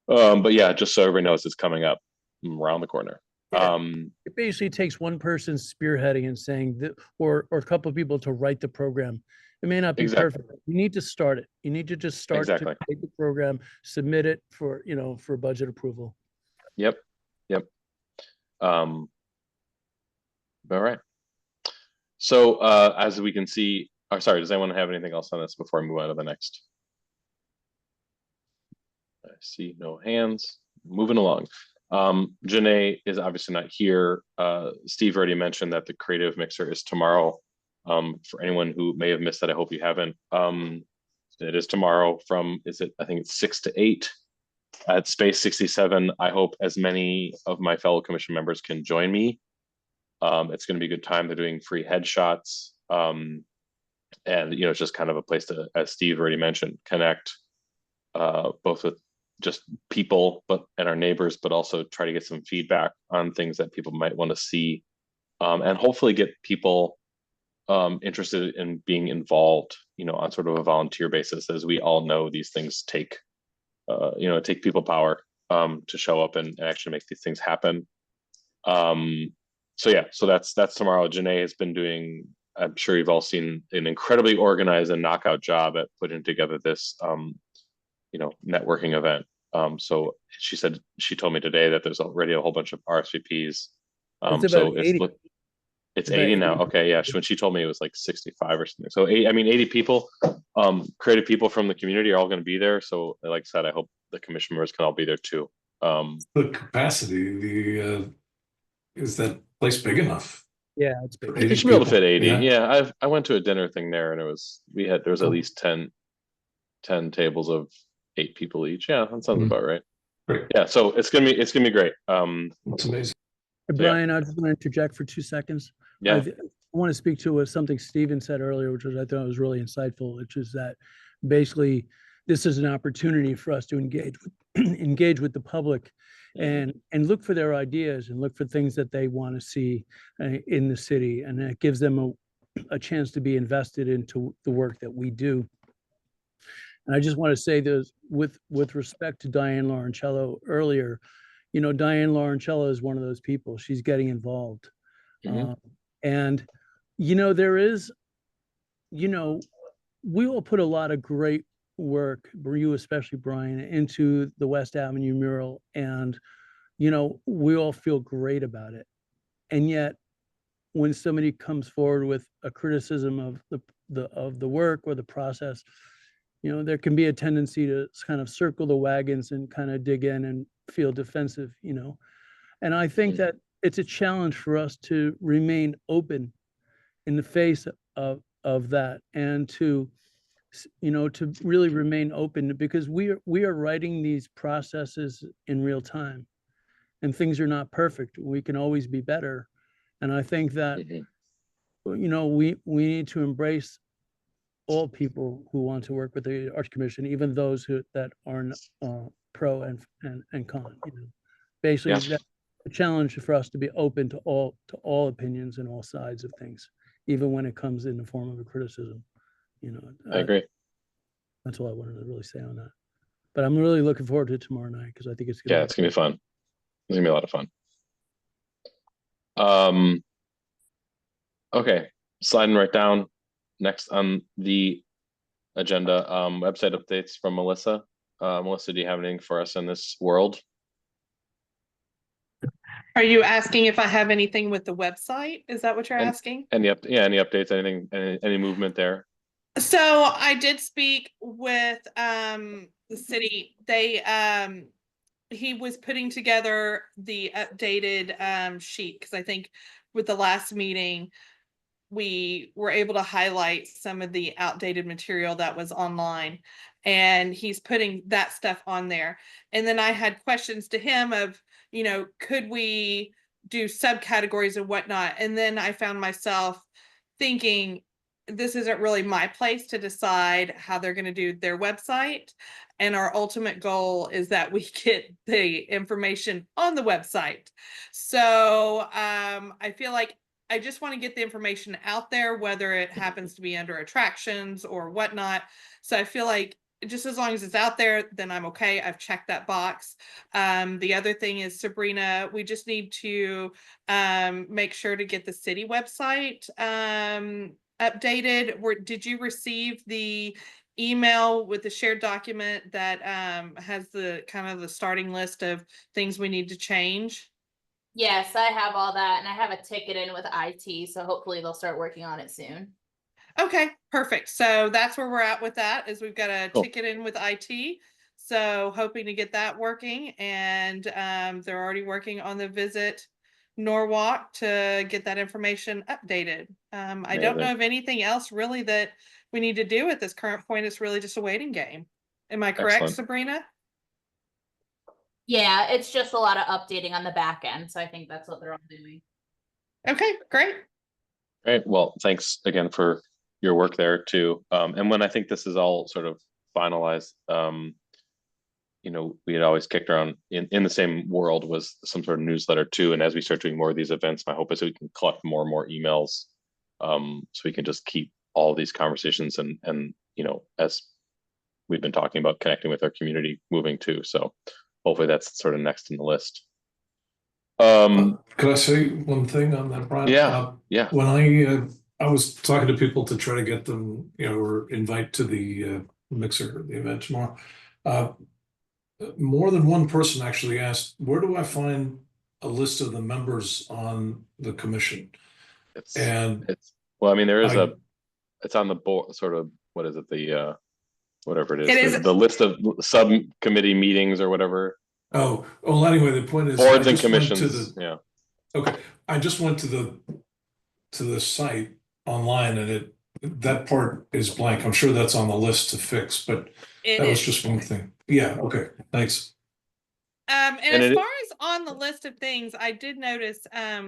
Speaker 1: but yeah, just so everybody knows, it's coming up around the corner.
Speaker 5: Yeah. It basically takes one person spearheading and saying that, or a couple of people to write the program. It may not be
Speaker 1: Exactly.
Speaker 5: perfect. You need to start it. You need to just start
Speaker 1: Exactly.
Speaker 5: to create the program, submit it for, you know, for budget approval.
Speaker 1: Yep. All right. So as we can see, sorry, does anyone have anything else on this before I move on to the next? I see no hands. Moving along. Janae is obviously not here. Steve already mentioned that the creative mixer is tomorrow. For anyone who may have missed that, I hope you haven't. It is tomorrow from, I think it's 6 to 8 at Space 67. I hope as many of my fellow commission members can join me. It's going to be a good time. They're doing free headshots. and it's just kind of a place to, as Steve already mentioned, connect both with just people and our neighbors, but also try to get some feedback on things that people might want to see, and hopefully get people interested in being involved, on sort of a volunteer basis. As we all know, these things take take people power to show up and actually make these things happen. So yeah, so that's tomorrow. Janae has been doing, I'm sure you've all seen, an incredibly organized and knockout job at putting together this networking event. So she told me today that there's already a whole bunch of RSVPs.
Speaker 5: It's
Speaker 1: So
Speaker 5: about 80.
Speaker 1: it's
Speaker 5: About
Speaker 1: 80 now.
Speaker 5: 80.
Speaker 1: Okay, yeah. When she told me it was like 65 or something. So 80 people, creative people from the community are all going to be there. So like I said, I hope the commission members can all be there too.
Speaker 8: The capacity, is that place big enough?
Speaker 5: Yeah, it's big.
Speaker 8: for
Speaker 1: It
Speaker 8: 80
Speaker 1: should be able to
Speaker 8: people?
Speaker 1: fit 80.
Speaker 8: Yeah.
Speaker 1: Yeah, I went to a dinner thing there, and there was at
Speaker 8: Cool.
Speaker 1: least 10 tables of 8 people each. Yeah, that sounds
Speaker 8: Mhm.
Speaker 1: about right.
Speaker 8: Great.
Speaker 1: Yeah, so it's gonna be great.
Speaker 8: That's amazing.
Speaker 5: Hey, Brian, I just want to interject for 2 seconds.
Speaker 1: Yeah.
Speaker 5: I want to speak to something Steven said earlier, which I thought was really insightful, which is that basically this is an opportunity for us to engage with the public and look for their ideas and look for things that they want to see in the city. And it gives them a chance to be invested into the work that we do. And I just want to say this with respect to Diane Laurencello earlier, Diane Laurencello is one of those people. She's getting involved.
Speaker 1: Mhm.
Speaker 5: And, there is, we all put a lot of great work, you especially, Brian, into the West Avenue mural. And, we all feel great about it. And yet, when somebody comes forward with a criticism of the work or the process, there can be a tendency to kind of circle the wagons and kind of dig in and feel defensive, And I think that it's a challenge for us to remain open in the face of that, and to really remain open, because we are writing these processes in real time, and things are not perfect. We can always be better. And I think that, we need to embrace all people who want to work with the Arts Commission, even those that aren't pro and con. Basically,
Speaker 1: Yes.
Speaker 5: that's a challenge for us to be open to all opinions and all sides of things, even when it comes in the form of a criticism.
Speaker 1: I agree.
Speaker 5: That's all I wanted to really say on that. But I'm really looking forward to it tomorrow night, because I think it's
Speaker 1: Yeah, it's gonna be fun. It's gonna be a lot of fun. Okay, sliding right down. Next on the agenda, website updates from Melissa. Melissa, do you have anything for us in this world?
Speaker 2: Are you asking if I have anything with the website? Is that what you're
Speaker 1: And-
Speaker 2: asking?
Speaker 1: Any updates, anything, any movement there?
Speaker 2: So I did speak with the city. He was putting together the updated sheet, because I think with the last meeting we were able to highlight some of the outdated material that was online, and he's putting that stuff on there. And then I had questions to him of, could we do subcategories and whatnot? And then I found myself thinking, this isn't really my place to decide how they're going to do their website. And our ultimate goal is that we get the information on the website. So I feel like I just want to get the information out there, whether it happens to be under attractions or whatnot. So I feel like just as long as it's out there, then I'm okay. I've checked that box. The other thing is, Sabrina, we just need to make sure to get the city website updated. Did you receive the email with the shared document that has the kind of the starting list of things we need to change?
Speaker 6: Yes, I have all that, and I have a ticket in with IT, so hopefully they'll start working on it soon.
Speaker 2: Okay, perfect. So that's where we're at with that, is we've got a
Speaker 1: Cool.
Speaker 2: ticket in with IT. So hoping to get that working, and they're already working on the Visit Norwalk to get that information updated. I don't know
Speaker 1: Amazing.
Speaker 2: of anything else really that we need to do at this current point. It's really just a waiting game. Am I correct,
Speaker 1: Excellent.
Speaker 2: Sabrina?
Speaker 6: Yeah, it's just a lot of updating on the back end, so I think that's what they're all doing.
Speaker 2: Okay, great.
Speaker 1: Great. Well, thanks again for your work there too. And when I think this is all sort of finalized, you know, we had always kicked around in the same world was some sort of newsletter too. And as we start doing more of these events, my hope is we can collect more and more emails, so we can just keep all these conversations and you know, as we've been talking about connecting with our community moving too. So hopefully that's sort of next in the list.
Speaker 8: Could I say one thing on that, Brian?
Speaker 1: Yeah, yeah.
Speaker 8: When I was talking to people to try to get them, you know, or invite to the mixer, the event tomorrow, more than one person actually asked, where do I find a list of the members on the commission? And
Speaker 1: well, I mean, there is
Speaker 8: I-
Speaker 1: it's on the board, sort of, what is it? The, whatever it
Speaker 2: It
Speaker 1: is,
Speaker 2: is-
Speaker 1: the list of subcommittee meetings or whatever.
Speaker 8: oh, well, anyway, the point is, I
Speaker 1: Boards and
Speaker 8: just went to
Speaker 1: commissions,
Speaker 8: the,
Speaker 1: yeah.
Speaker 8: okay, I just went to the site online and that part is blank. I'm sure that's on the list to fix, but
Speaker 2: It
Speaker 8: that was
Speaker 2: is.
Speaker 8: just one thing. Yeah, okay, thanks.
Speaker 2: And
Speaker 1: And
Speaker 2: as
Speaker 1: it-
Speaker 2: far as on the list of things, I did notice,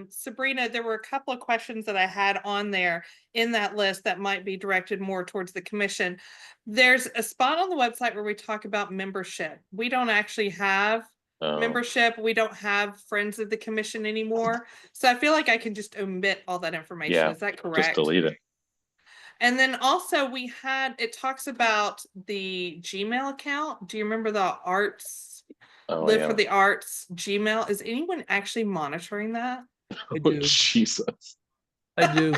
Speaker 2: Sabrina, there were a couple of questions that I had on there in that list that might be directed more towards the commission. There's a spot on the website where we talk about membership. We don't actually have membership. We don't have friends of the commission anymore. So I feel like I can just omit all that information.
Speaker 1: Yeah,
Speaker 2: Is that
Speaker 1: just
Speaker 2: correct?
Speaker 1: delete it.
Speaker 2: And then also it talks about the Gmail account. Do you remember the arts,
Speaker 1: Oh,
Speaker 2: Live
Speaker 1: yeah.
Speaker 2: for the Arts Gmail? Is anyone actually monitoring that?
Speaker 5: I do.
Speaker 1: Jesus.
Speaker 5: I do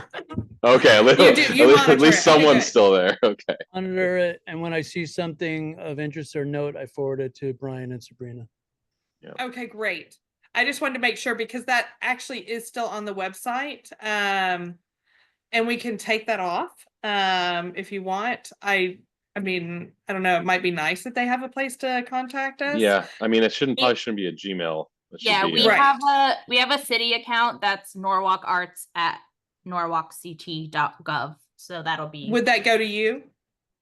Speaker 1: Okay, at least,
Speaker 2: You do- you monitor
Speaker 1: at least
Speaker 2: it. Okay,
Speaker 1: someone's
Speaker 2: good.
Speaker 1: still there. Okay.
Speaker 5: monitor it, and when I see something of interest or note, I forward it to Brian and Sabrina.
Speaker 2: Okay, great. I just wanted to make sure because that actually is still on the website. And we can take that off if you want. I mean, I don't know, it might be nice that they have a place to contact us.
Speaker 1: Yeah, I mean, it probably shouldn't be a Gmail. It should
Speaker 6: Yeah,
Speaker 1: be,
Speaker 6: we
Speaker 2: Right.
Speaker 6: have a city account that's norwalkarts@norwalkt.gov. So that'll be,
Speaker 2: Would that go to you?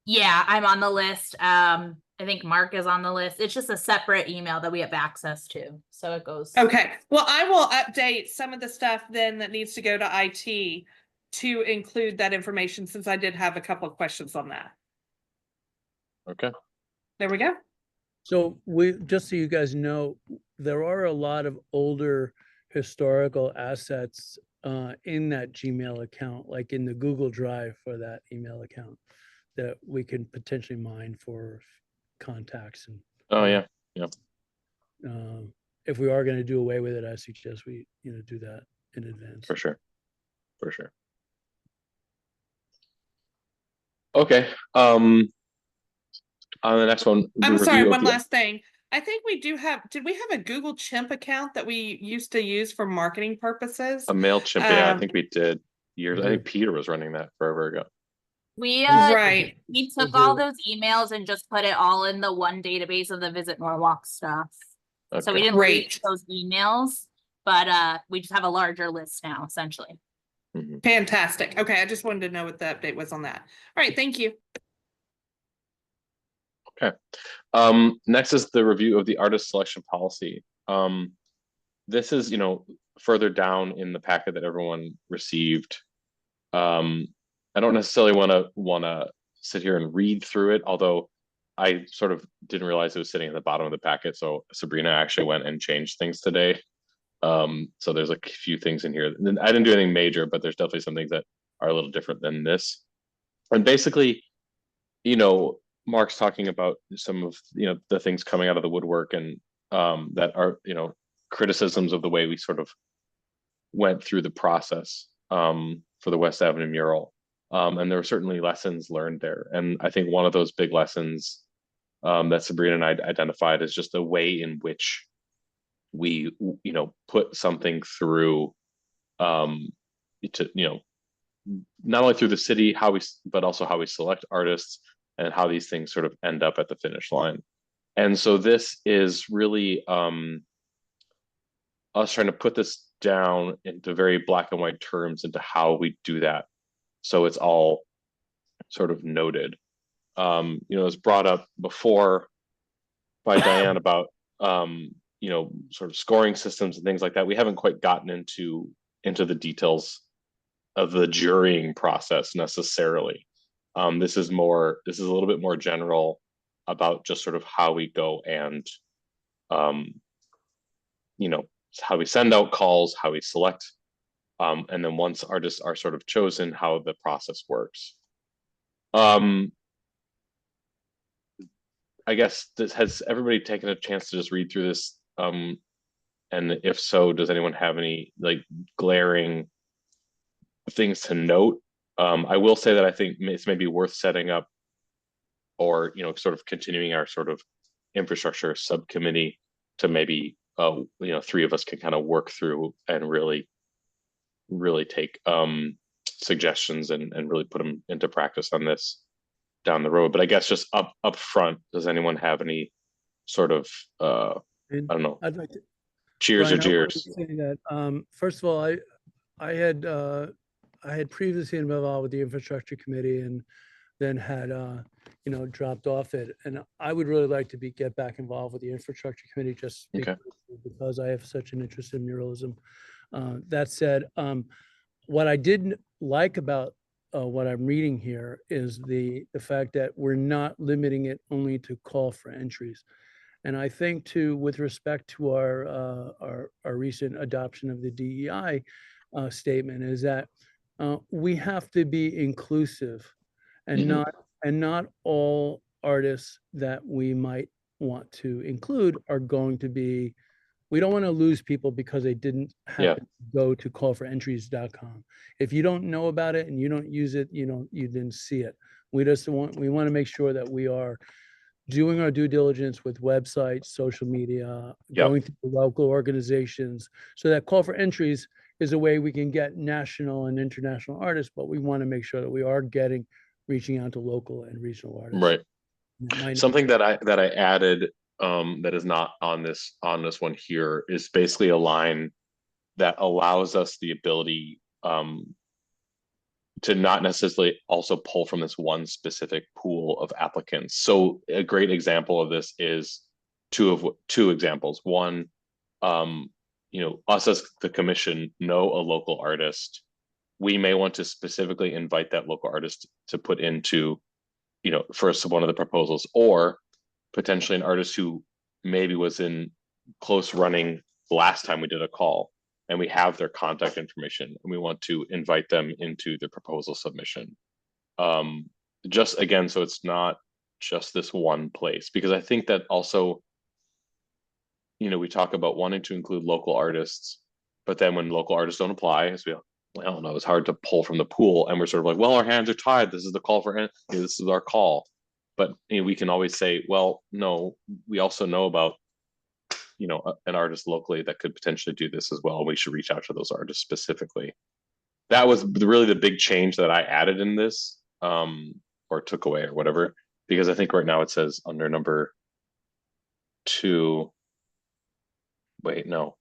Speaker 6: yeah, I'm on the list. I think Mark is on the list. It's just a separate email that we have access to. So it goes.
Speaker 2: Okay, well, I will update some of the stuff then that needs to go to IT to include that information since I did have a couple of questions on that.
Speaker 1: okay.
Speaker 2: There we go.
Speaker 5: So just so you guys know, there are a lot of older historical assets in that Gmail account, like in the Google Drive for that email account, that we can potentially mine for contacts. And
Speaker 1: Oh, yeah.
Speaker 5: if we are going to do away with it, I suggest we, do that in advance.
Speaker 1: For sure. For sure. Okay. On the next one. the
Speaker 2: I'm sorry,
Speaker 1: review of
Speaker 2: one
Speaker 1: the-
Speaker 2: last thing. I think we do did we have a Google Chimp account that we used to use for marketing purposes?
Speaker 1: A MailChimp, yeah, I
Speaker 2: Um,
Speaker 1: think we did years. I think Peter was running that forever ago.
Speaker 6: We
Speaker 2: Right.
Speaker 6: we
Speaker 5: We
Speaker 6: took all
Speaker 5: do.
Speaker 6: those emails and just put it all in the one database of the Visit Norwalk stuff. So we
Speaker 1: Okay.
Speaker 6: didn't
Speaker 2: Great.
Speaker 6: reach those emails, but we just have a larger list now, essentially.
Speaker 1: Mhm.
Speaker 2: Fantastic. Okay, I just wanted to know what the update was on that. All right, thank you.
Speaker 1: Next is the review of the artist selection policy. This is, further down in the packet that everyone received. I don't necessarily want to sit here and read through it, although I sort of didn't realize it was sitting at the bottom of the packet. So Sabrina actually went and changed things today. So there's a few things in here. I didn't do anything major, but there's definitely some things that are a little different than this. And basically, Mark's talking about some of the things coming out of the woodwork and that are criticisms of the way we sort of went through the process for the West Avenue mural. And there were certainly lessons learned there. And I think one of those big lessons that Sabrina and I identified is just the way in which we put something through to not only through the city, but also how we select artists and how these things sort of end up at the finish line. And so this is really us trying to put this down into very black and white terms into how we do that. So it's all sort of noted. It was brought up before by Diane about sort of scoring systems and things like that. We haven't quite gotten into the details of the jurying process necessarily. This is a little bit more general about just sort of how we go and, you know, how we send out calls, how we select, and then once artists are sort of chosen, how the process works. I guess has everybody taken a chance to just read through this? And if so, does anyone have any like glaring things to note? I will say that I think it's maybe worth setting up, or you know, sort of continuing our sort of infrastructure subcommittee to maybe you know, 3 of us can kind of work through and really take suggestions and really put them into practice on this down the road. But I guess just up front, does anyone have any sort of I don't know,
Speaker 5: I'd like to,
Speaker 1: cheers or
Speaker 5: Brian, I wanted
Speaker 1: jeers?
Speaker 5: to say that, first of all, I had previously been involved with the infrastructure committee and then had, you know, dropped off it. And I would really like to get back involved with the infrastructure committee just
Speaker 1: Okay.
Speaker 5: because I have such an interest in muralism. That said, what I didn't like about what I'm reading here is the fact that we're not limiting it only to call for entries. And I think too, with respect to our recent adoption of the DEI statement, is that we have to be inclusive, and not all artists that we might want to include are going to be. We don't want to lose people because they didn't happen to go to callforentries.com. If you don't know about it and you don't use it, you didn't see it. We want to make sure that we are doing our due diligence with websites, social media, going to the local organizations, so that call for entries is a way we can get national and international artists, but we want to make sure that we are reaching out to local and regional artists.
Speaker 1: Right. Something that I added that is not on this one here is basically a line that allows us the ability to not necessarily also pull from this one specific pool of applicants. So a great example of this is two examples. One, you know, us as the commission know a local artist. We may want to specifically invite that local artist to put into, you know, first one of the proposals, or potentially an artist who maybe was in close running last time we did a call, and we have their contact information and we want to invite them into the proposal submission. Just again, so it's not just this one place, because I think that also, you know, we talk about wanting to include local artists, but then when local artists don't apply, as we all know, it's hard to pull from the pool, and we're sort of like, well, our hands are tied. This is the call for, this is our call. But you know, we can always say, well, no, we also know about, you know, an artist locally that could potentially do this as well. We should reach out to those artists specifically. That was really the big change that I added in this, or took away or whatever, because I think right now it says under number 2. Wait, no.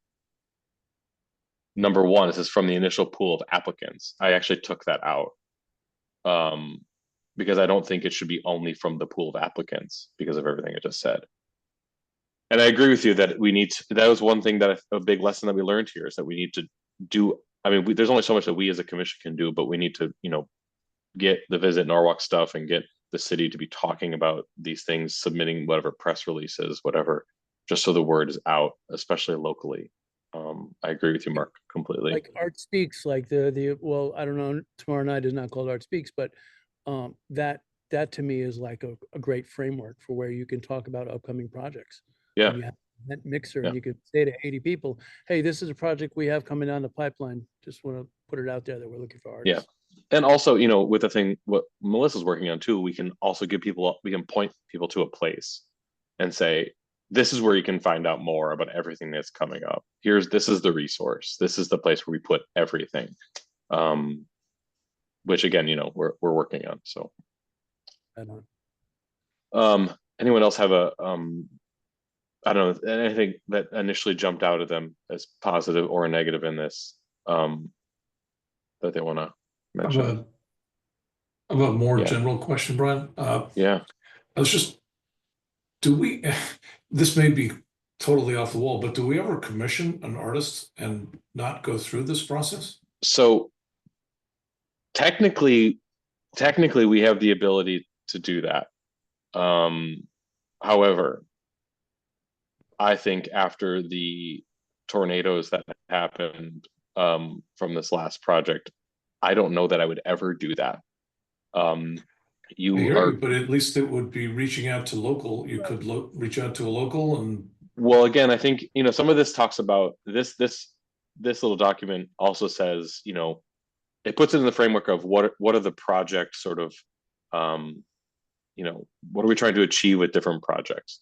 Speaker 1: Number 1, it says from the initial pool of applicants. I actually took that out. Because I don't think it should be only from the pool of applicants because of everything I just said. And I agree with you that we need to, that was one thing that a big lesson that we learned here is that we need to do, I mean, there's only so much that we as a commission can do, but we need to, you know, get the Visit Norwalk stuff and get the city to be talking about these things, submitting whatever press releases, whatever, just so the word is out, especially locally. I agree with you, Mark, completely.
Speaker 5: Like Art Speaks, like well, I don't know, tomorrow night is not called Art Speaks, but that to me is like a great framework for where you can talk about upcoming projects.
Speaker 1: Yeah.
Speaker 5: You have that mixer and you could say to 80 people, hey, this is a project we have coming down the pipeline. Just want to put it out there that we're looking for artists.
Speaker 1: Yeah. And also, you know, with the thing, what Melissa's working on too, we can also we can point people to a place and say, this is where you can find out more about everything that's coming up. This is the resource. This is the place where we put everything. Which again, you know, we're working on. So, anyone else have a I don't know, anything that initially jumped out at them as positive or negative in this that they want to mention?
Speaker 8: I have a more general question, Brian.
Speaker 1: Yeah.
Speaker 8: I was just, this may be totally off the wall, but do we ever commission an artist and not go through this process?
Speaker 1: So technically, technically we have the ability to do that. However, I think after the tornadoes that happened from this last project, I don't know that I would ever do that.
Speaker 8: I
Speaker 1: You
Speaker 8: hear
Speaker 1: are
Speaker 8: you, but at least it would be reaching out to local. You could reach out to a local and
Speaker 1: well, again, I think, you know, some of this talks about this little document also says, you know, it puts it in the framework of what are the projects sort of, you know, what are we trying to achieve with different projects?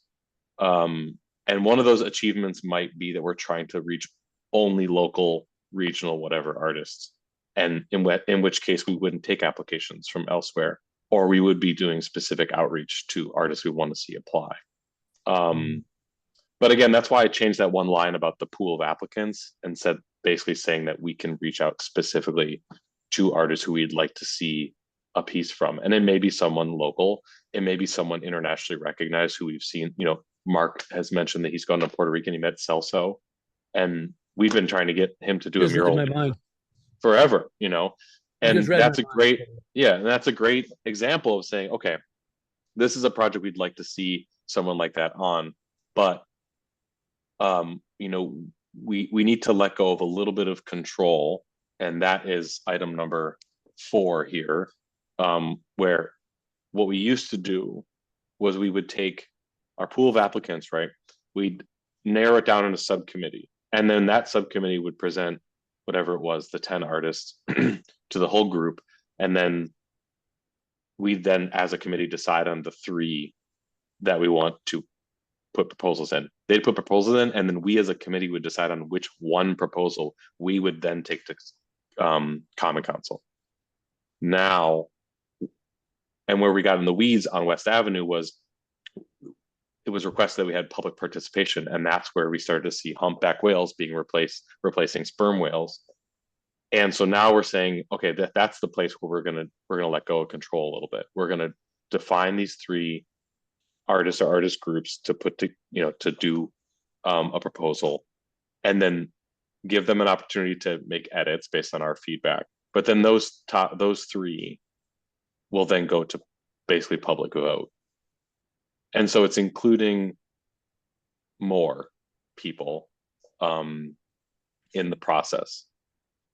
Speaker 1: And one of those achievements might be that we're trying to reach only local, regional, whatever artists. And in which case we wouldn't take applications from elsewhere, or we would be doing specific outreach to artists we want to see apply. But again, that's why I changed that one line about the pool of applicants and said, basically saying that we can reach out specifically to artists who we'd like to see a piece from. And it may be someone local, it may be someone internationally recognized who we've seen, you know, Mark has mentioned that he's gone to Puerto Rico and he met Celso. And we've been trying to get him to do a
Speaker 5: Just read
Speaker 1: mural
Speaker 5: my mind.
Speaker 1: forever, you know.
Speaker 5: You
Speaker 1: And
Speaker 5: just read
Speaker 1: that's
Speaker 5: my
Speaker 1: a
Speaker 5: mind.
Speaker 1: great, yeah, and that's a great example of saying, okay, this is a project we'd like to see someone like that on, but you know, we need to let go of a little bit of control, and that is item number 4 here, where what we used to do was we would take our pool of applicants, right? We'd narrow it down in a subcommittee, and then that subcommittee would present whatever it was, the 10 artists to the whole group, and then we then as a committee decide on the 3 that we want to put proposals in. They'd put proposals in, and then we as a committee would decide on which one proposal we would then take to Common Council. Now, and where we got in the weeds on West Avenue was, it was requested that we had public participation, and that's where we started to see humpback whales being replacing sperm whales. And so now we're saying, okay, that's the place where we're gonna let go of control a little bit. We're gonna define these 3 artists or artist groups to put to, you know, to do a proposal, and then give them an opportunity to make edits based on our feedback. But then those 3 will then go to basically public vote. And so it's including more people in the process.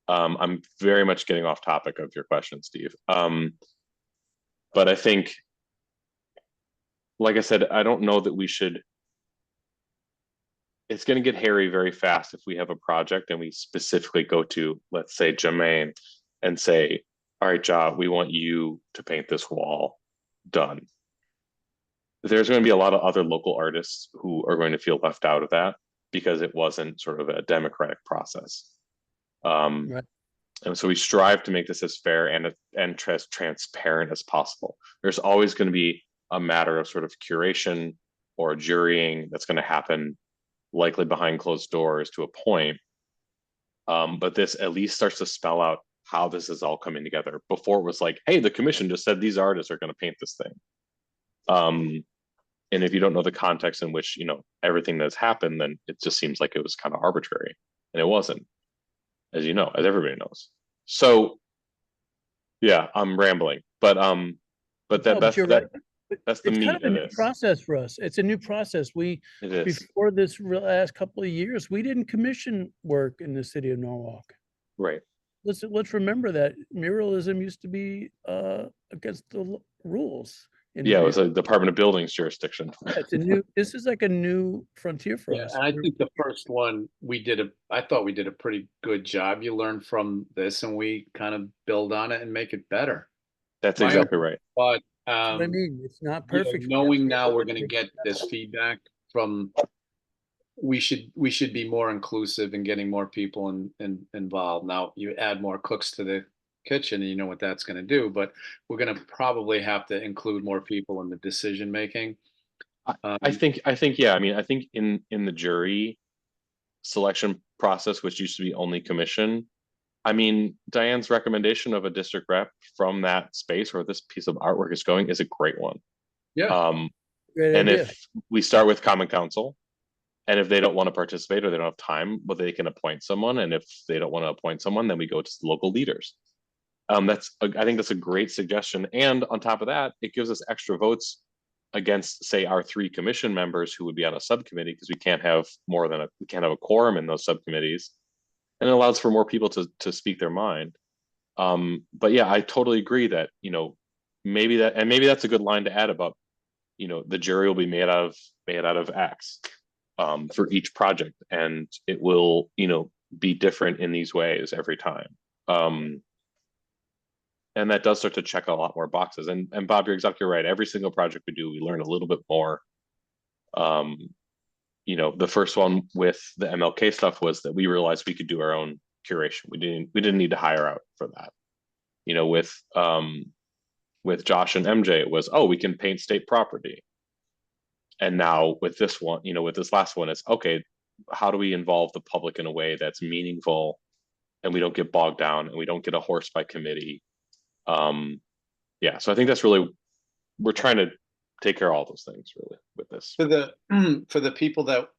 Speaker 1: I'm very much getting off topic of your question, Steve. But I think, like I said, I don't know that we should. It's going to get hairy very fast if we have a project and we specifically go to, let's say, Jermaine and say, all right, Ja, we want you to paint this wall. Done. There's going to be a lot of other local artists who are going to feel left out of that because it wasn't sort of a democratic process.
Speaker 5: Right.
Speaker 1: And so we strive to make this as fair and as transparent as possible. There's always going to be a matter of sort of curation or jurying that's going to happen likely behind closed doors to a point. But this at least starts to spell out how this is all coming together. Before it was like, hey, the commission just said these artists are going to paint this thing. And if you don't know the context in which, you know, everything that's happened, then it just seems like it was kind of arbitrary, and it wasn't, as you know, as everybody knows. So yeah, I'm rambling, but that's
Speaker 5: you're right.
Speaker 1: that's the
Speaker 5: It's
Speaker 1: meat
Speaker 5: kind of a
Speaker 1: of
Speaker 5: new
Speaker 1: this.
Speaker 5: process for us. It's a new process.
Speaker 1: It is.
Speaker 5: Before this last couple of years, we didn't commission work in the city of Norwalk.
Speaker 1: Right.
Speaker 5: Let's remember that muralism used to be against the rules.
Speaker 1: Yeah, it was a Department of Buildings jurisdiction.
Speaker 5: It's this is like a new frontier for
Speaker 3: Yeah,
Speaker 5: us.
Speaker 3: and I think the first one I thought we did a pretty good job. You learn from this and we kind of build on it and make it better.
Speaker 1: That's
Speaker 3: My-
Speaker 1: exactly right.
Speaker 3: But
Speaker 5: That's what I mean, it's not
Speaker 3: you know,
Speaker 5: perfect.
Speaker 3: knowing now we're gonna get this feedback from, we should be more inclusive and getting more people involved. Now, you add more cooks to the kitchen and you know what that's gonna do, but we're gonna probably have to include more people in the decision making.
Speaker 1: I think yeah. I mean, I think in the jury selection process, which used to be only commission, I mean, Diane's recommendation of a district rep from that space where this piece of artwork is going is a great one.
Speaker 3: Yeah.
Speaker 5: Great
Speaker 1: And
Speaker 5: idea.
Speaker 1: if we start with Common Council, and if they don't want to participate or they don't have time, well, they can appoint someone. And if they don't want to appoint someone, then we go to the local leaders. I think that's a great suggestion. And on top of that, it gives us extra votes against, say, our 3 commission members who would be on a subcommittee, because we can't have a quorum in those subcommittees, and it allows for more people to speak their mind. But yeah, I totally agree that, maybe that's a good line to add about, the jury will be made out of X for each project, and it will, be different in these ways every time. And that does start to check a lot more boxes. And Bob, you're exactly right. Every single project we do, we learn a little bit more. The first one with the MLK stuff was that we realized we could do our own curation. We didn't need to hire out for that. With Josh and MJ, it was, we can paint state property. And now with this one, with this last one, it's okay, how do we involve the public in a way that's meaningful, and we don't get bogged down, and we don't get a horse by committee. So I think that's really, we're trying to take care of all those things really with this.
Speaker 3: For the people that,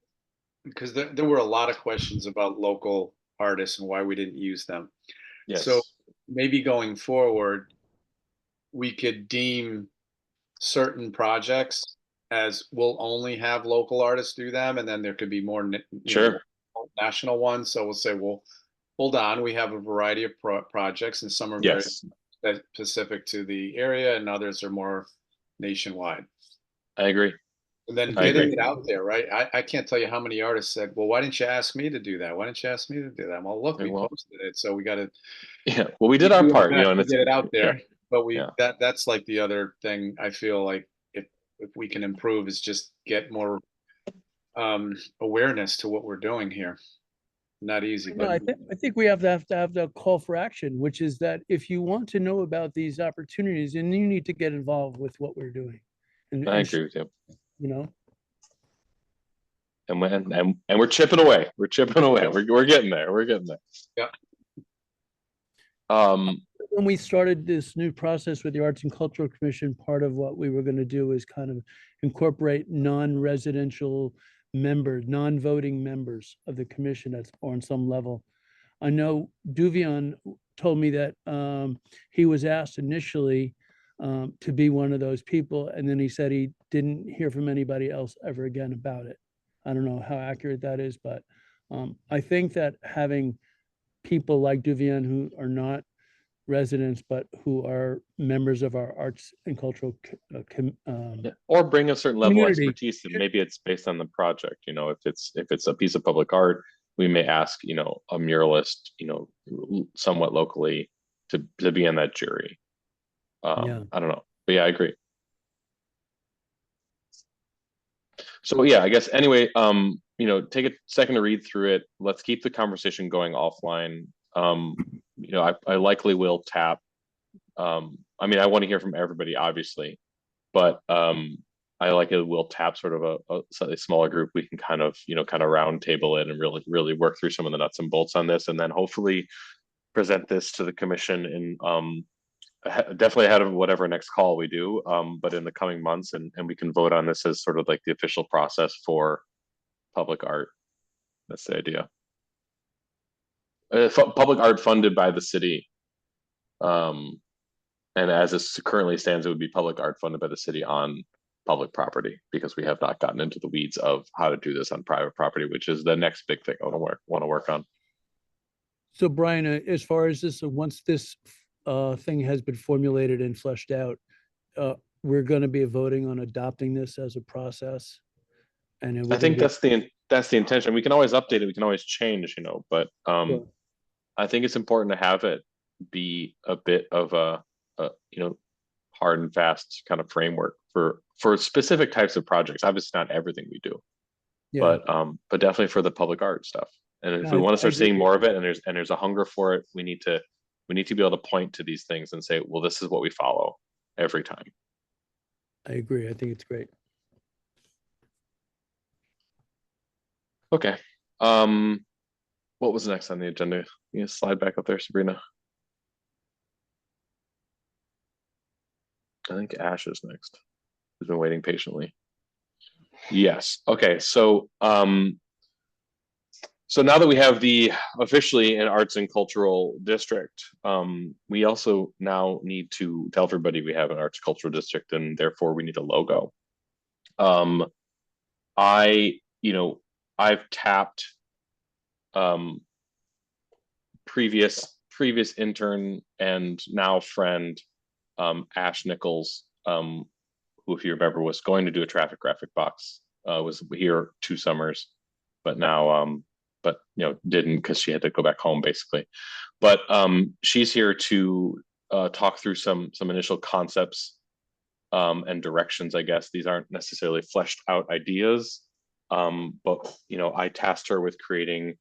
Speaker 3: because there were a lot of questions about local artists and why we didn't use them.
Speaker 1: Yes.
Speaker 3: So maybe going forward, we could deem certain projects as we'll only have local artists do them, and then there could be more national ones. So we'll say, well, hold on, we have a variety of projects, and some are very specific to the area, and others are more nationwide.
Speaker 1: I agree.
Speaker 3: And then getting it out there, right? I can't tell you how many artists said, well, why didn't you ask me to do that? Why didn't you ask me to do that? Well, look, we posted it, so we got to.
Speaker 1: Yeah, well, we did our part,
Speaker 3: and
Speaker 1: it's,
Speaker 3: get it out there.
Speaker 1: Yeah.
Speaker 3: But that's like the other thing I feel like if we can improve is just get more awareness to what we're doing here. Not easy,
Speaker 5: No,
Speaker 3: but
Speaker 5: I think we have to have the call for action, which is that if you want to know about these opportunities, then you need to get involved with what we're doing.
Speaker 1: I agree with you.
Speaker 5: And
Speaker 1: we're chipping away. We're getting there.
Speaker 3: Yeah.
Speaker 5: When we started this new process with the Arts and Cultural Commission, part of what we were going to do is kind of incorporate non-residential members, non-voting members of the commission on some level. I know Duvion told me that he was asked initially to be one of those people, and then he said he didn't hear from anybody else ever again about it. I don't know how accurate that is, but I think that having people like Duvion who are not residents but who are members of our arts and cultural
Speaker 1: or bring a certain level of
Speaker 5: community.
Speaker 1: expertise, and maybe it's based on the project. If it's a piece of public art, we may ask a muralist somewhat locally to be in that jury. I don't know, but yeah, I agree. So yeah, I guess anyway, take a second to read through it. Let's keep the conversation going offline. I likely will tap. I want to hear from everybody, obviously, but I likely will tap sort of a slightly smaller group. We can kind of round table it and really work through some of the nuts and bolts on this, and then hopefully present this to the commission in definitely ahead of whatever next call we do, but in the coming months, and we can vote on this as sort of like the official process for public art. That's the idea. Public art funded by the city. And as it currently stands, it would be public art funded by the city on public property, because we have not gotten into the weeds of how to do this on private property, which is the next big thing I want to work on.
Speaker 5: So Brian, as far as this, once this thing has been formulated and fleshed out, we're going to be voting on adopting this as a process. And
Speaker 1: I think that's the intention. We can always update it. We can always change, but sure. I think it's important to have it be a bit of a hard and fast kind of framework for specific types of projects. Obviously not everything we do, but definitely for the public art stuff. And if we want to start seeing more of it, and there's a hunger for it, we need to be able to point to these things and say, well, this is what we follow every time.
Speaker 5: I agree. I think it's great.
Speaker 1: Okay. What was next on the agenda? You slide back up there, Sabrina. I think Ash is next. Who's been waiting patiently. Yes. Okay. So So now that we have the officially an arts and cultural district, we also now need to tell everybody we have an arts cultural district, and therefore we need a logo. I've tapped previous intern and now friend Ash Nichols, who, if you remember, was going to do a traffic graphic box, was here 2 summers, but now didn't because she had to go back home basically. But she's here to talk through some initial concepts and directions. I guess these aren't necessarily fleshed out ideas, but I tasked her with creating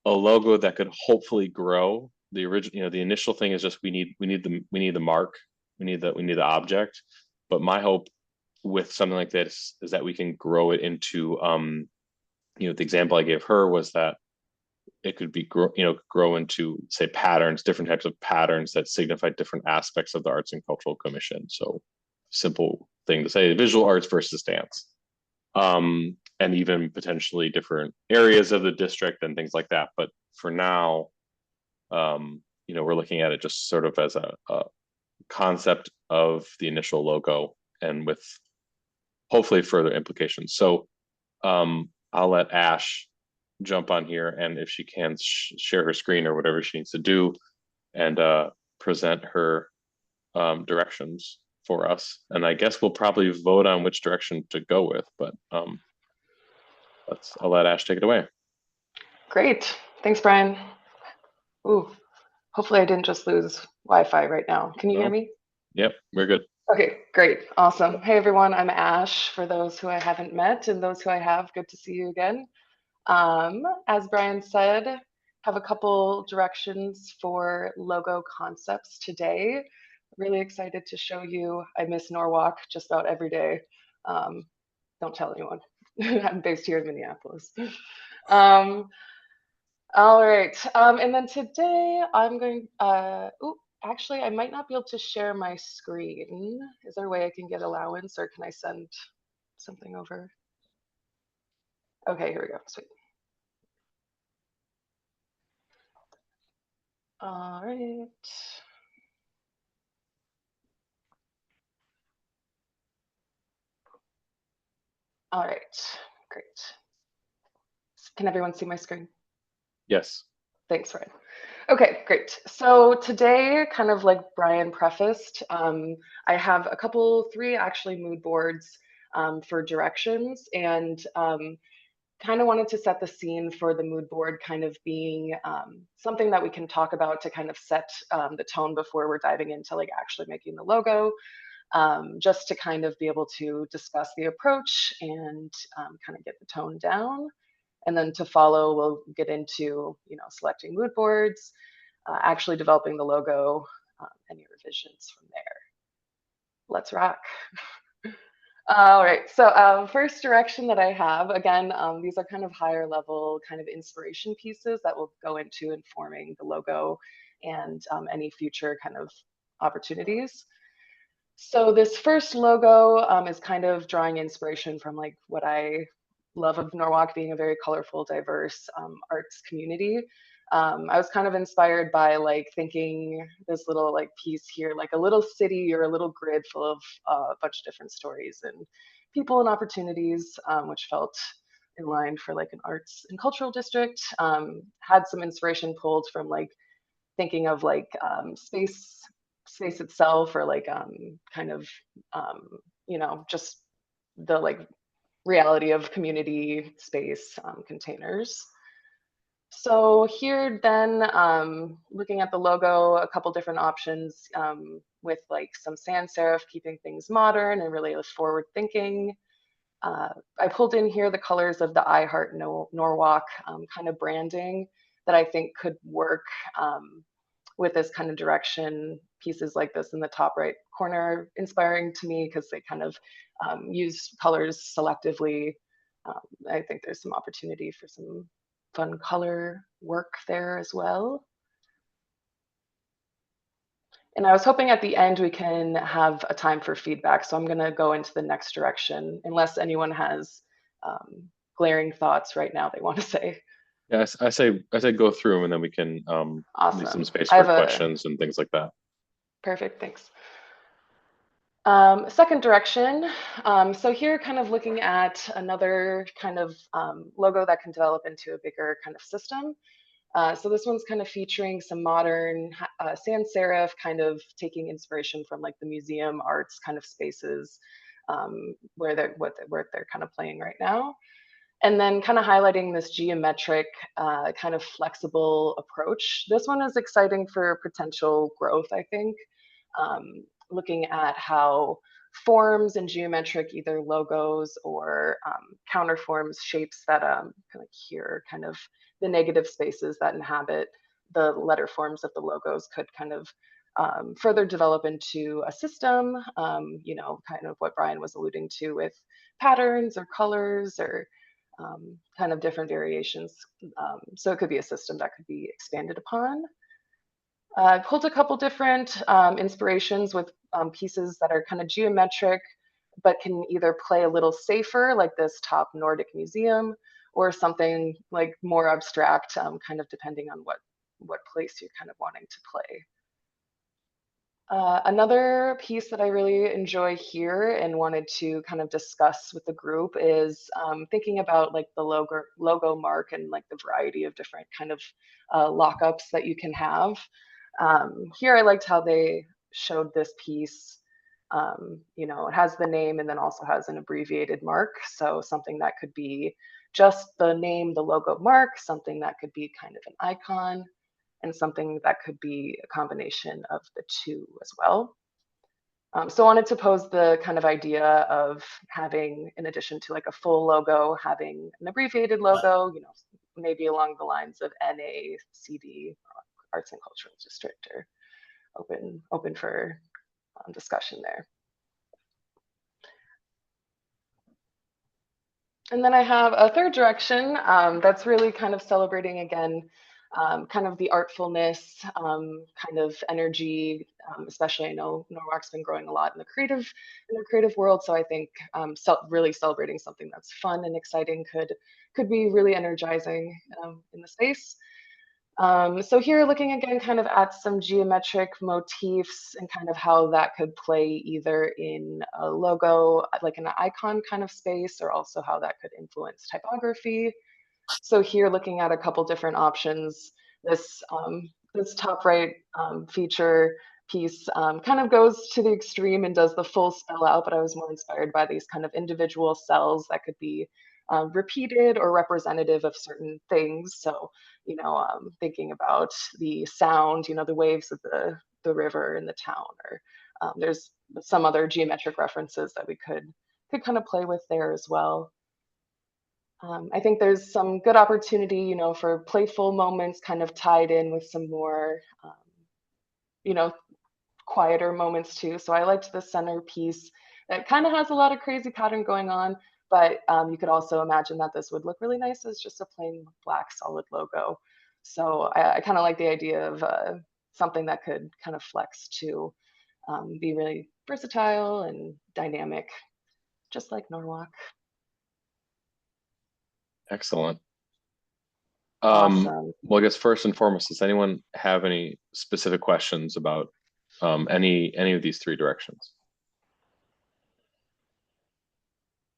Speaker 1: a logo that could hopefully grow. The original, the initial thing is just we need the mark, we need the object. But my hope with something like this is that we can grow it into the example I gave her was that it could be grow into, say, patterns, different types of patterns that signify different aspects of the Arts and Cultural Commission. So simple thing to say, visual arts versus dance, and even potentially different areas of the district and things like that. But for now, we're looking at it just sort of as a concept of the initial logo, and with hopefully further implications. So I'll let Ash jump on here, and if she can share her screen or whatever she needs to do, and present her directions for us. And I guess we'll probably vote on which direction to go with, but I'll let Ash take it away.
Speaker 10: Great. Thanks, Brian. Ooh, hopefully I didn't just lose Wi-Fi right now. Can you hear me?
Speaker 1: Yep, we're good.
Speaker 10: Okay, great. Awesome. Hey, everyone. I'm Ash, for those who I haven't met, and those who I have, good to see you again. As Brian said, have a couple directions for logo concepts today. Really excited to show you. I miss Norwalk just about every day. Don't tell anyone. I'm based here in Minneapolis. All right. And then today I'm going, actually, I might not be able to share my screen. Is there a way I can get allowance, or can I send something over? Okay, here we go. Sweet. All right. All right, great. Can everyone see my screen?
Speaker 1: Yes.
Speaker 10: Thanks, Ryan. Okay, great. So today, kind of like Brian prefaced, I have three actually mood boards for directions, and kind of wanted to set the scene for the mood board kind of being something that we can talk about to kind of set the tone before we're diving into like actually making the logo, just to kind of be able to discuss the approach and kind of get the tone down. And then to follow, we'll get into, selecting mood boards, actually developing the logo, any revisions from there. Let's rock. All right, so first direction that I have, again, these are kind of higher level kind of inspiration pieces that will go into informing the logo and any future kind of opportunities. So this first logo is kind of drawing inspiration from like what I love of Norwalk being a very colorful, diverse arts community. I was kind of inspired by like thinking this little like piece here, like a little city or a little grid full of a bunch of different stories and people and opportunities, which felt in line for like an arts and cultural district. Had some inspiration pulled from like thinking of like space itself, or like kind of just the like reality of community space containers. So here then, looking at the logo, a couple different options with like some sans serif, keeping things modern and really forward thinking. I pulled in here the colors of the I Heart Norwalk kind of branding that I think could work with this kind of direction. Pieces like this in the top right corner inspiring to me because they kind of use colors selectively. I think there's some opportunity for some fun color work there as well. And I was hoping at the end we can have a time for feedback. So I'm going to go into the next direction unless anyone has glaring thoughts right now they want to say.
Speaker 1: Yeah, I say go through them and then we can leave some
Speaker 10: Awesome.
Speaker 1: space
Speaker 10: I
Speaker 1: for
Speaker 10: have a
Speaker 1: questions and things like that.
Speaker 10: perfect, thanks. Second direction. So here kind of looking at another kind of logo that can develop into a bigger kind of system. So this one's kind of featuring some modern sans serif, kind of taking inspiration from like the museum arts kind of spaces where they're kind of playing right now. And then kind of highlighting this geometric kind of flexible approach. This one is exciting for potential growth, I think. Looking at how forms and geometric either logos or counterforms shapes that kind of here kind of the negative spaces that inhabit the letter forms of the logos could kind of further develop into a system, you know, kind of what Brian was alluding to with patterns or colors or kind of different variations. So it could be a system that could be expanded upon. I pulled a couple different inspirations with pieces that are kind of geometric, but can either play a little safer, like this top Nordic museum, or something like more abstract, kind of depending on what place you're kind of wanting to play. Another piece that I really enjoy here and wanted to kind of discuss with the group is thinking about like the logo mark and like the variety of different kind of lockups that you can have. Here I liked how they showed this piece. You know, it has the name and then also has an abbreviated mark. So something that could be just the name, the logo mark, something that could be kind of an icon, and something that could be a combination of the two as well. So I wanted to pose the kind of idea of having, in addition to like a full logo, having an abbreviated logo, you know, maybe along the lines of NACD, Arts and Cultural District, or open for discussion there. And then I have a third direction that's really kind of celebrating again, kind of the artfulness, kind of energy, especially I know Norwalk's been growing a lot in the creative world. So I think really celebrating something that's fun and exciting could be really energizing in the space. So here looking again kind of at some geometric motifs and kind of how that could play either in a logo, like an icon kind of space, or also how that could influence typography. So here looking at a couple different options, this top right feature piece kind of goes to the extreme and does the full spell out, but I was more inspired by these kind of individual cells that could be repeated or representative of certain things. So, you know, thinking about the sound, you know, the waves of the river in the town, or there's some other geometric references that we could kind of play with there as well. I think there's some good opportunity, you know, for playful moments kind of tied in with some more, you know, quieter moments too. So I liked the centerpiece that kind of has a lot of crazy pattern going on, but you could also imagine that this would look really nice as just a plain black solid logo. So I kind of like the idea of something that could kind of flex to be really versatile and dynamic, just like Norwalk.
Speaker 1: Excellent.
Speaker 10: Awesome.
Speaker 1: Well, I guess first and foremost, does anyone have any specific questions about any of these three directions?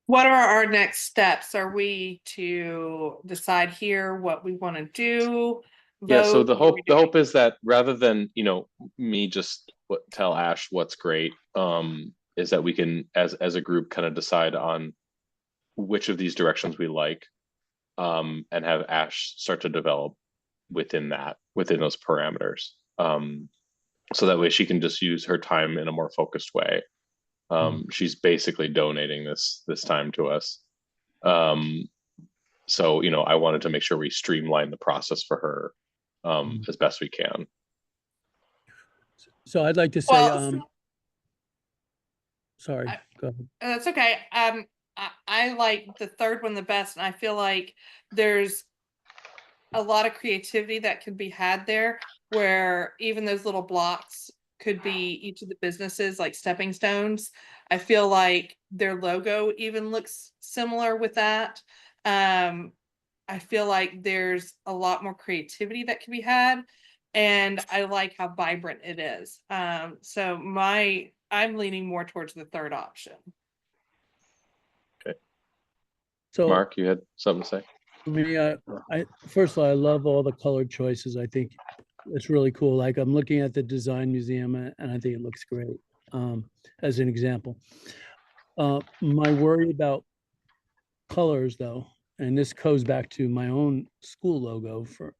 Speaker 2: What are our next steps? Are we to decide here what we want to do?
Speaker 1: Yeah, so
Speaker 2: vote?
Speaker 1: the
Speaker 2: What are we
Speaker 1: hope
Speaker 2: doing?
Speaker 1: is that rather than, you know, me just tell Ash what's great, is that we can as a group kind of decide on which of these directions we like, and have Ash start to develop within those parameters. So that way she can just use her time in a more focused way. She's basically donating this time to us. So, you know, I wanted to make sure we streamline the process for her as best we can.
Speaker 5: So I'd like to say,
Speaker 2: Well,
Speaker 5: sorry, go ahead.
Speaker 2: That's okay. I like the third one the best, and I feel like there's a lot of creativity that could be had there, where even those little blocks could be each of the businesses like stepping stones. I feel like their logo even looks similar with that. I I feel like there's a lot more creativity that can be had. And I like how vibrant it is. So I'm leaning more towards the third option.
Speaker 5: So
Speaker 1: Mark, you had something to say?
Speaker 5: for me, first of all, I love all the colored choices. I think it's really cool. Like I'm looking at the design museum and I think it looks great. As an example, my worry about colors though, and this goes back to my own school logo for,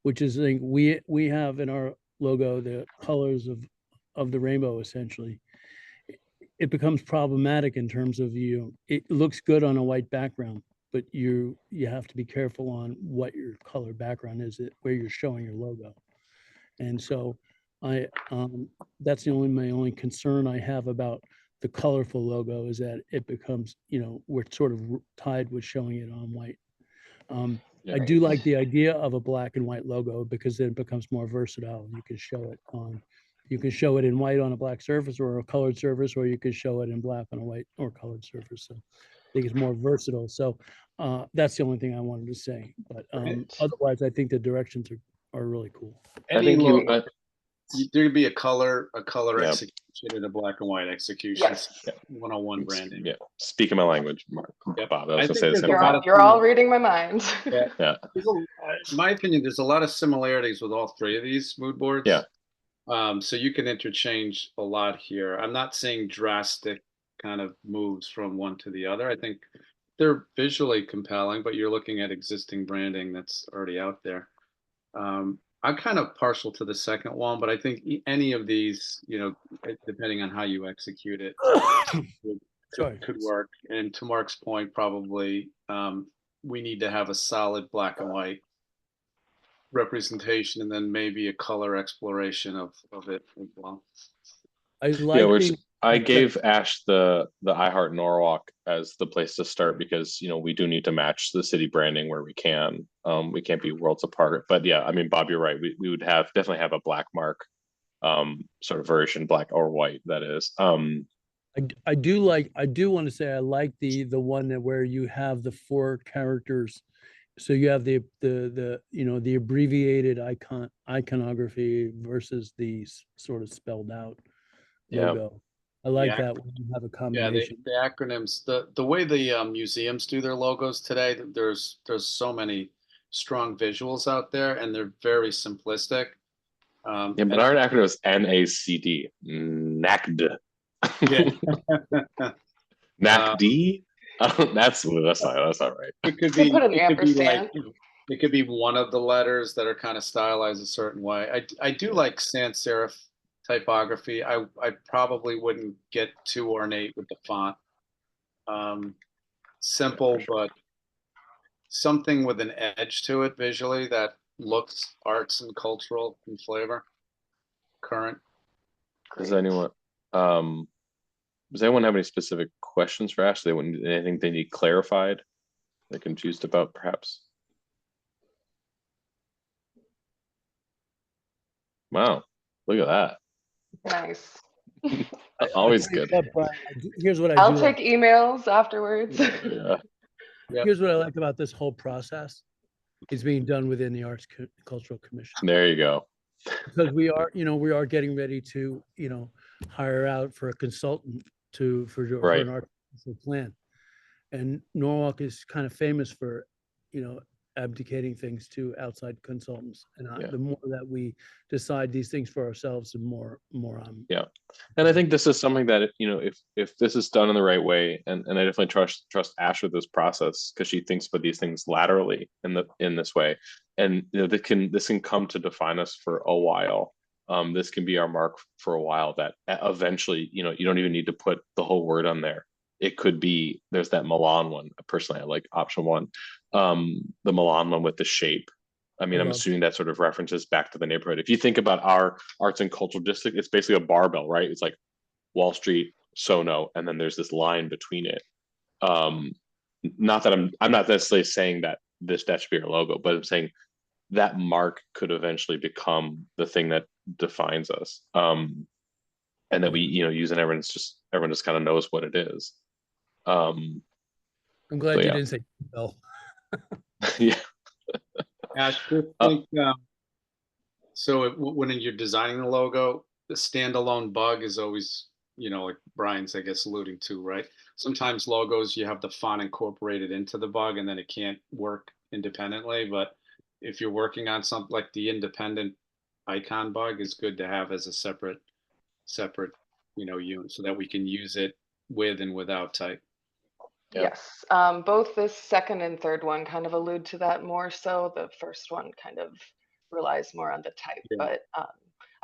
Speaker 5: which is like we have in our logo the colors of the rainbow essentially. It becomes problematic in terms of it looks good on a white background, but you have to be careful on what your color background is, where you're showing your logo. And so that's my only concern I have about the colorful logo is that it becomes, we're sort of tied with showing it on white. I do like the idea of a black and white logo because then it becomes more versatile. You can show it in white on a black surface or a colored surface, or you could show it in black on a white or colored surface. So I think it's more versatile. So that's the only thing I wanted to say. But otherwise, I think the directions are really cool.
Speaker 1: I think
Speaker 3: there could be a color
Speaker 1: Yeah.
Speaker 3: execution and a black and white execution.
Speaker 10: Yes.
Speaker 1: Yeah.
Speaker 3: 101 branding.
Speaker 1: Yeah, speaking my language, Mark.
Speaker 3: Yep.
Speaker 1: Bob, I
Speaker 3: I
Speaker 1: was gonna
Speaker 3: think
Speaker 1: say the
Speaker 3: there's
Speaker 1: same
Speaker 3: a
Speaker 1: thing.
Speaker 3: lot of
Speaker 10: You're all reading my mind.
Speaker 3: Yeah.
Speaker 1: Yeah.
Speaker 3: In my opinion, there's a lot of similarities with all three of these mood boards.
Speaker 1: Yeah.
Speaker 3: So you can interchange a lot here. I'm not seeing drastic kind of moves from one to the other. I think they're visually compelling, but you're looking at existing branding that's already out there. I'm kind of partial to the second one, but I think any of these, depending on how you execute it, could work. And to Mark's point, probably we need to have a solid black and white representation and then maybe a color exploration of it as well.
Speaker 1: I gave Ash the I Heart Norwalk as the place to start because we do need to match the city branding where we can. We can't be worlds apart. But yeah, I mean, Bob, you're right. We would definitely have a black mark sort of version, black or white, that is.
Speaker 5: I do want to say I like the one where you have the 4 characters. So you have the abbreviated iconography versus the sort of spelled out logo. I like that when you have a combination.
Speaker 3: Yeah, the acronyms, the way the museums do their logos today, there's so many strong visuals out there and they're very simplistic.
Speaker 1: But our acronym is NACD, NACD.
Speaker 3: Yeah.
Speaker 1: NACD? That's not right.
Speaker 3: It could be
Speaker 10: put an ampersand.
Speaker 3: It could be one of the letters that are kind of stylized a certain way. I do like sans serif typography. I probably wouldn't get too ornate with the font. Simple, but something with an edge to it visually that looks arts and cultural in flavor. Current.
Speaker 1: Does anyone have any specific questions for Ashley? Anything they need clarified? They're confused about, perhaps? Wow, look at that.
Speaker 10: Nice.
Speaker 1: Always good.
Speaker 5: Here's what
Speaker 10: I'll take emails afterwards.
Speaker 1: Yeah.
Speaker 5: Here's what I like about this whole process. It's being done within the Arts Cultural Commission.
Speaker 1: There you go.
Speaker 5: Because we are getting ready to, hire out for a consultant for an art plan. And Norwalk is kind of famous for, abdicating things to outside consultants. And the more that we decide these things for ourselves, the more
Speaker 1: yeah. And I think this is something that, if this is done in the right way, and I definitely trust Ash with this process because she thinks about these things laterally in this way. And this can come to define us for a while. This can be our mark for a while that eventually, you don't even need to put the whole word on there. It could be, there's that Milan one. Personally, I like option 1. The Milan one with the shape. I mean, I'm assuming that sort of references back to the neighborhood. If you think about our arts and cultural district, it's basically a barbell, right? It's like Wall Street, Sono, and then there's this line between it. Not that I'm not necessarily saying that that should be our logo, but I'm saying that mark could eventually become the thing that defines us. And that we, use, and everyone just kind of knows what it is.
Speaker 5: I'm glad you didn't say no.
Speaker 1: Yeah.
Speaker 3: Ash, just think, so when you're designing the logo, the standalone bug is always, like Brian's, I guess, alluding to, right? Sometimes logos, you have the font incorporated into the bug and then it can't work independently. But if you're working on something like the independent icon bug is good to have as a separate, unit so that we can use it with and without type.
Speaker 1: Yeah.
Speaker 10: Yes, both this second and third one kind of allude to that more so. The first one kind of relies more on the type,
Speaker 3: Yeah.
Speaker 10: but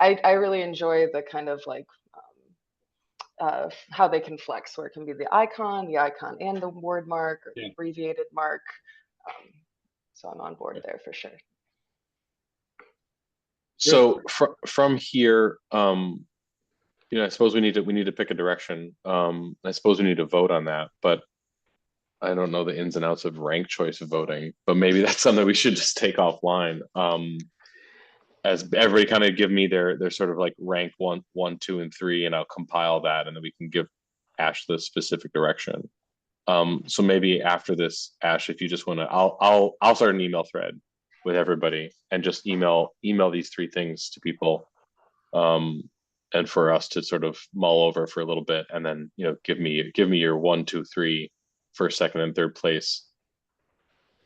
Speaker 10: I really enjoy the kind of like how they can flex, where it can be the icon and the word mark or the
Speaker 3: Yeah.
Speaker 10: abbreviated mark. So I'm on board there for sure.
Speaker 1: So from here, I suppose we need to pick a direction. I suppose we need to vote on that, but I don't know the ins and outs of rank choice voting, but maybe that's something we should just take offline. As everybody kind of give me their sort of like rank 1, 2, and 3, and I'll compile that, and then we can give Ash the specific direction. So maybe after this, Ash, if you just want to, I'll start an email thread with everybody and just email these 3 things to people, and for us to sort of mull over for a little bit, and then give me your 1, 2, 3 first, second, and third place.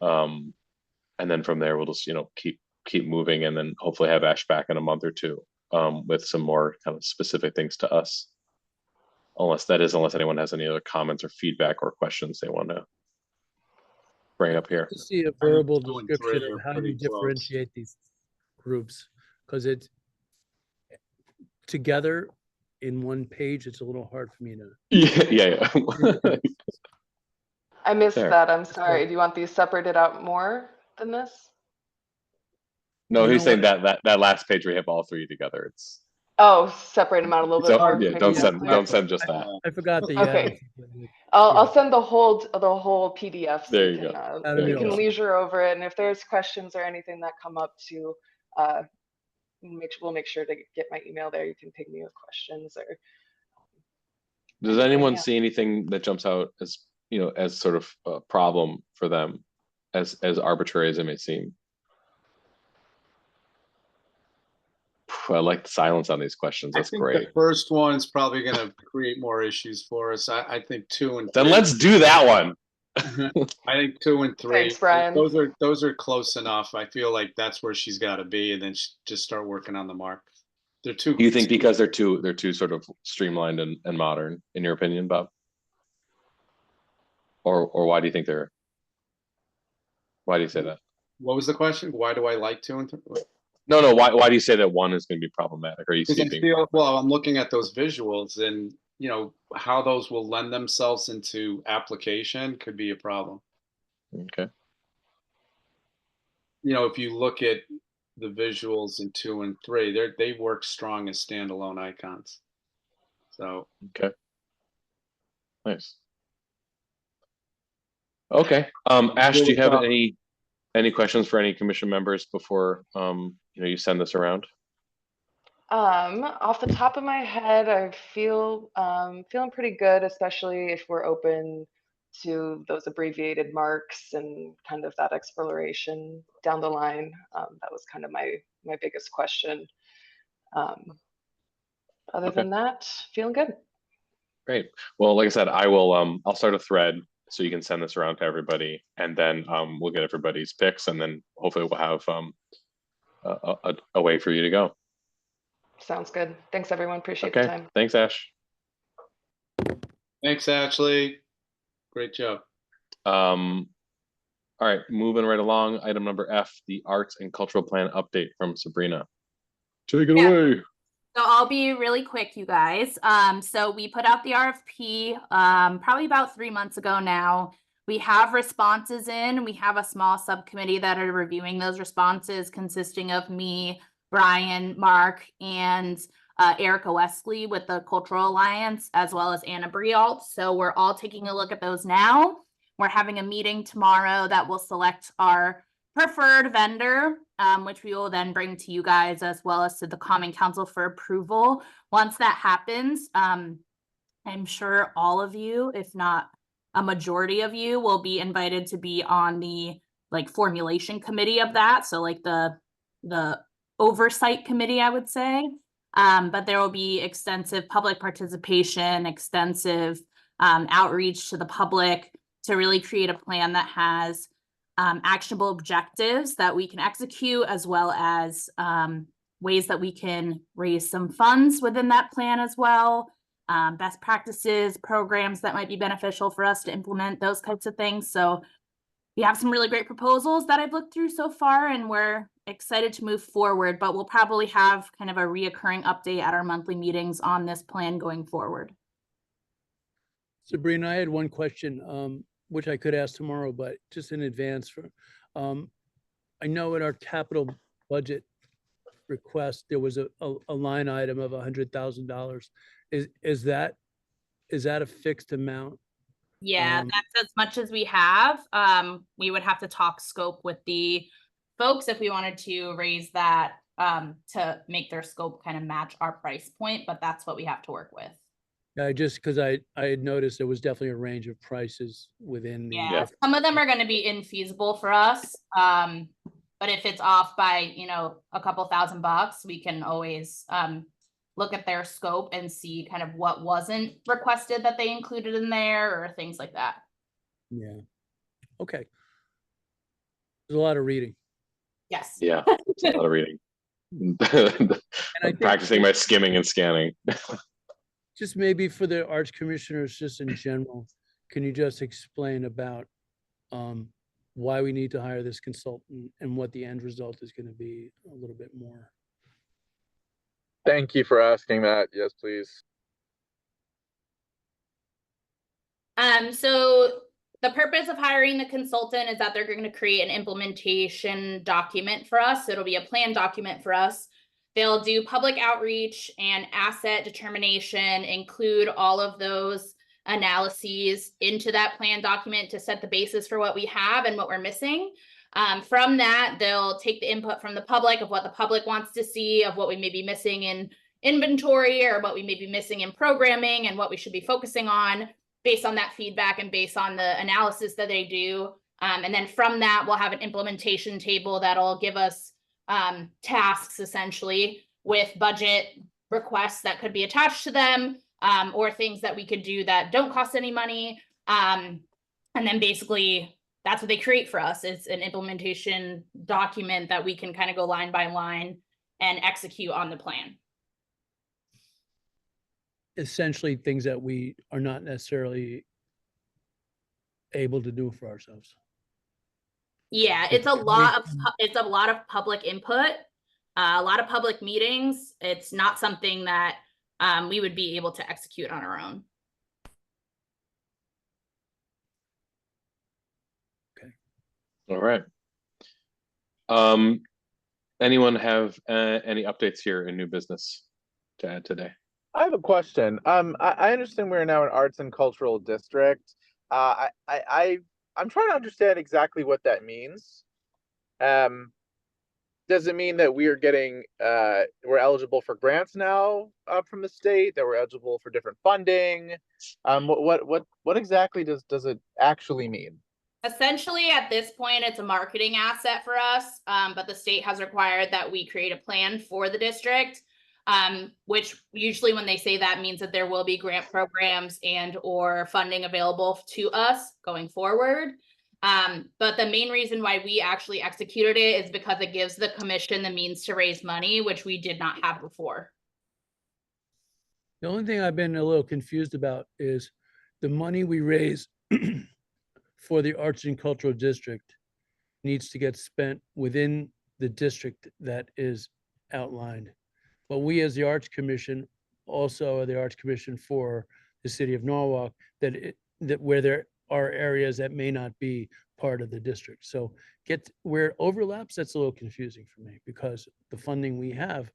Speaker 1: And then from there we'll just keep moving, and then hopefully have Ash back in a month or 2 with some more kind of specific things to us. Unless anyone has any other comments or feedback or questions they want to bring up here.
Speaker 5: To see a verbal
Speaker 3: 2 and
Speaker 5: description
Speaker 3: 3
Speaker 5: of
Speaker 3: are
Speaker 5: how
Speaker 3: pretty
Speaker 5: you
Speaker 3: close.
Speaker 5: differentiate these groups, because it's together in one page, it's a little hard for me to.
Speaker 1: Yeah.
Speaker 10: I missed
Speaker 1: There.
Speaker 10: that. I'm sorry. Do you want these separated out more than this?
Speaker 1: No,
Speaker 5: You
Speaker 1: he's
Speaker 5: know
Speaker 1: saying
Speaker 5: what?
Speaker 1: that last page we have all 3 together. It's
Speaker 10: Oh, separate them out a little bit more.
Speaker 1: yeah.
Speaker 10: to make
Speaker 1: Don't
Speaker 10: it
Speaker 1: send
Speaker 10: clear.
Speaker 1: just that.
Speaker 5: I forgot that you had.
Speaker 10: Okay.
Speaker 5: it.
Speaker 10: I'll
Speaker 5: Yeah.
Speaker 10: send the whole PDF so
Speaker 1: There
Speaker 10: you
Speaker 1: you
Speaker 10: can
Speaker 1: go.
Speaker 5: That'd
Speaker 10: you
Speaker 5: be
Speaker 10: can
Speaker 5: awesome.
Speaker 10: leisure over it, and if there's questions or anything that come up to we'll make sure to get my email there. You can ping me with questions or
Speaker 1: Does
Speaker 10: anything,
Speaker 1: anyone
Speaker 10: yeah.
Speaker 1: see anything that jumps out as as sort of a problem for them, as arbitrary as it may seem? I like the silence on these questions. That's
Speaker 3: I think
Speaker 1: great.
Speaker 3: the first one's probably going to create more issues for us. I think 2 and 3.
Speaker 1: Then let's do that one.
Speaker 3: I think 2 and 3.
Speaker 10: Thanks, Brian.
Speaker 3: Those are close enough. I feel like that's where she's got to be, and then just start working on the mark. They're too.
Speaker 1: You think because they're too sort of streamlined and modern, in your opinion, Bob? Or why do you think they're? Why do you say that?
Speaker 3: What was the question? Why do I like 2 and 3?
Speaker 1: No. Why do you say that 1 is going to be problematic? Are you
Speaker 3: Because
Speaker 1: see being?
Speaker 3: I'm looking at those visuals, and how those will lend themselves into application could be a problem.
Speaker 1: Okay.
Speaker 3: If you look at the visuals in 2 and 3, they work strong as standalone icons. So
Speaker 1: Okay. Nice. Okay. Ash, do you have any questions for any commission members before you send this around?
Speaker 10: Off the top of my head, I feel feeling pretty good, especially if we're open to those abbreviated marks and kind of that exploration down the line. That was kind of my biggest question. Other than that, feeling good.
Speaker 1: Great. Well, like I said, I'll start a thread so you can send this around to everybody, and then we'll get everybody's picks, and then hopefully we'll have a way for you to go.
Speaker 10: Sounds good. Thanks, everyone. Appreciate the
Speaker 1: Okay.
Speaker 10: time.
Speaker 1: Thanks, Ash.
Speaker 3: thanks, Ashley. Great job.
Speaker 1: All right, moving right along. Item number F, the arts and cultural plan update from Sabrina. Take it
Speaker 6: Yeah.
Speaker 1: away.
Speaker 6: So I'll be really quick, you guys. So we put out the RFP probably about 3 months ago now. We have responses in. We have a small subcommittee that are reviewing those responses, consisting of me, Brian, Mark, and Erica Wesley with the Cultural Alliance, as well as Anna Brialt. So we're all taking a look at those now. We're having a meeting tomorrow that will select our preferred vendor, which we will then bring to you guys as well as to the Common Council for approval. Once that happens, I'm sure all of you, if not a majority of you, will be invited to be on the like formulation committee of that. So like the oversight committee, I would say. But there will be extensive public participation, extensive outreach to the public to really create a plan that has actionable objectives that we can execute, as well as ways that we can raise some funds within that plan as well. Best practices, programs that might be beneficial for us to implement, those types of things. So we have some really great proposals that I've looked through so far, and we're excited to move forward, but we'll probably have kind of a reoccurring update at our monthly meetings on this plan going forward.
Speaker 5: Sabrina, I had one question, which I could ask tomorrow, but just in advance for, I know in our capital budget request, there was a line item of $100,000. Is that a fixed amount?
Speaker 6: Yeah,
Speaker 5: Um,
Speaker 6: that's as much as we have. We would have to talk scope with the folks if we wanted to raise that to make their scope kind of match our price point, but that's what we have to work with.
Speaker 5: I just, because I had noticed there was definitely a range of prices within the.
Speaker 6: Yeah, some of them are going to be infeasible for us. But if it's off by, you know, a couple $1,000, we can always look at their scope and see kind of what wasn't requested that they included in there or things like that.
Speaker 5: Yeah. Okay. There's a lot of reading.
Speaker 6: Yes.
Speaker 1: Yeah, it's a lot of reading.
Speaker 5: I think-
Speaker 1: Practicing my skimming and scanning.
Speaker 5: Just maybe for the arts commissioners, just in general, can you just explain about why we need to hire this consultant and what the end result is going to be a little bit more?
Speaker 9: Thank you for asking that. Yes, please.
Speaker 6: So the purpose of hiring the consultant is that they're going to create an implementation document for us. So it'll be a plan document for us. They'll do public outreach and asset determination, include all of those analyses into that plan document to set the basis for what we have and what we're missing. From that, they'll take the input from the public of what the public wants to see, of what we may be missing in inventory or what we may be missing in programming and what we should be focusing on based on that feedback and based on the analysis that they do. And then from that, we'll have an implementation table that'll give us tasks essentially with budget requests that could be attached to them, or things that we could do that don't cost any money. And then basically that's what they create for us. It's an implementation document that we can kind of go line by line and execute on the plan.
Speaker 5: Essentially things that we are not necessarily able to do for ourselves.
Speaker 6: Yeah, it's a lot of public input, a lot of public meetings. It's not something that we would be able to execute on our own.
Speaker 1: All right. Anyone have any updates here in new business to add today?
Speaker 9: I have a question. I understand we're now an arts and cultural district. I'm trying to understand exactly what that means. Does it mean that we are getting we're eligible for grants now from the state, that we're eligible for different funding? What exactly does it actually mean?
Speaker 6: Essentially, at this point, it's a marketing asset for us, but the state has required that we create a plan for the district, which usually when they say that means that there will be grant programs and or funding available to us going forward. But the main reason why we actually executed it is because it gives the commission the means to raise money, which we did not have before.
Speaker 5: The only thing I've been a little confused about is the money we raise for the Arts and Cultural District needs to get spent within the district that is outlined. But we as the Arts Commission also are the Arts Commission for the city of Norwalk, that where there are areas that may not be part of the district. So where it overlaps, that's a little confusing for me because the funding we have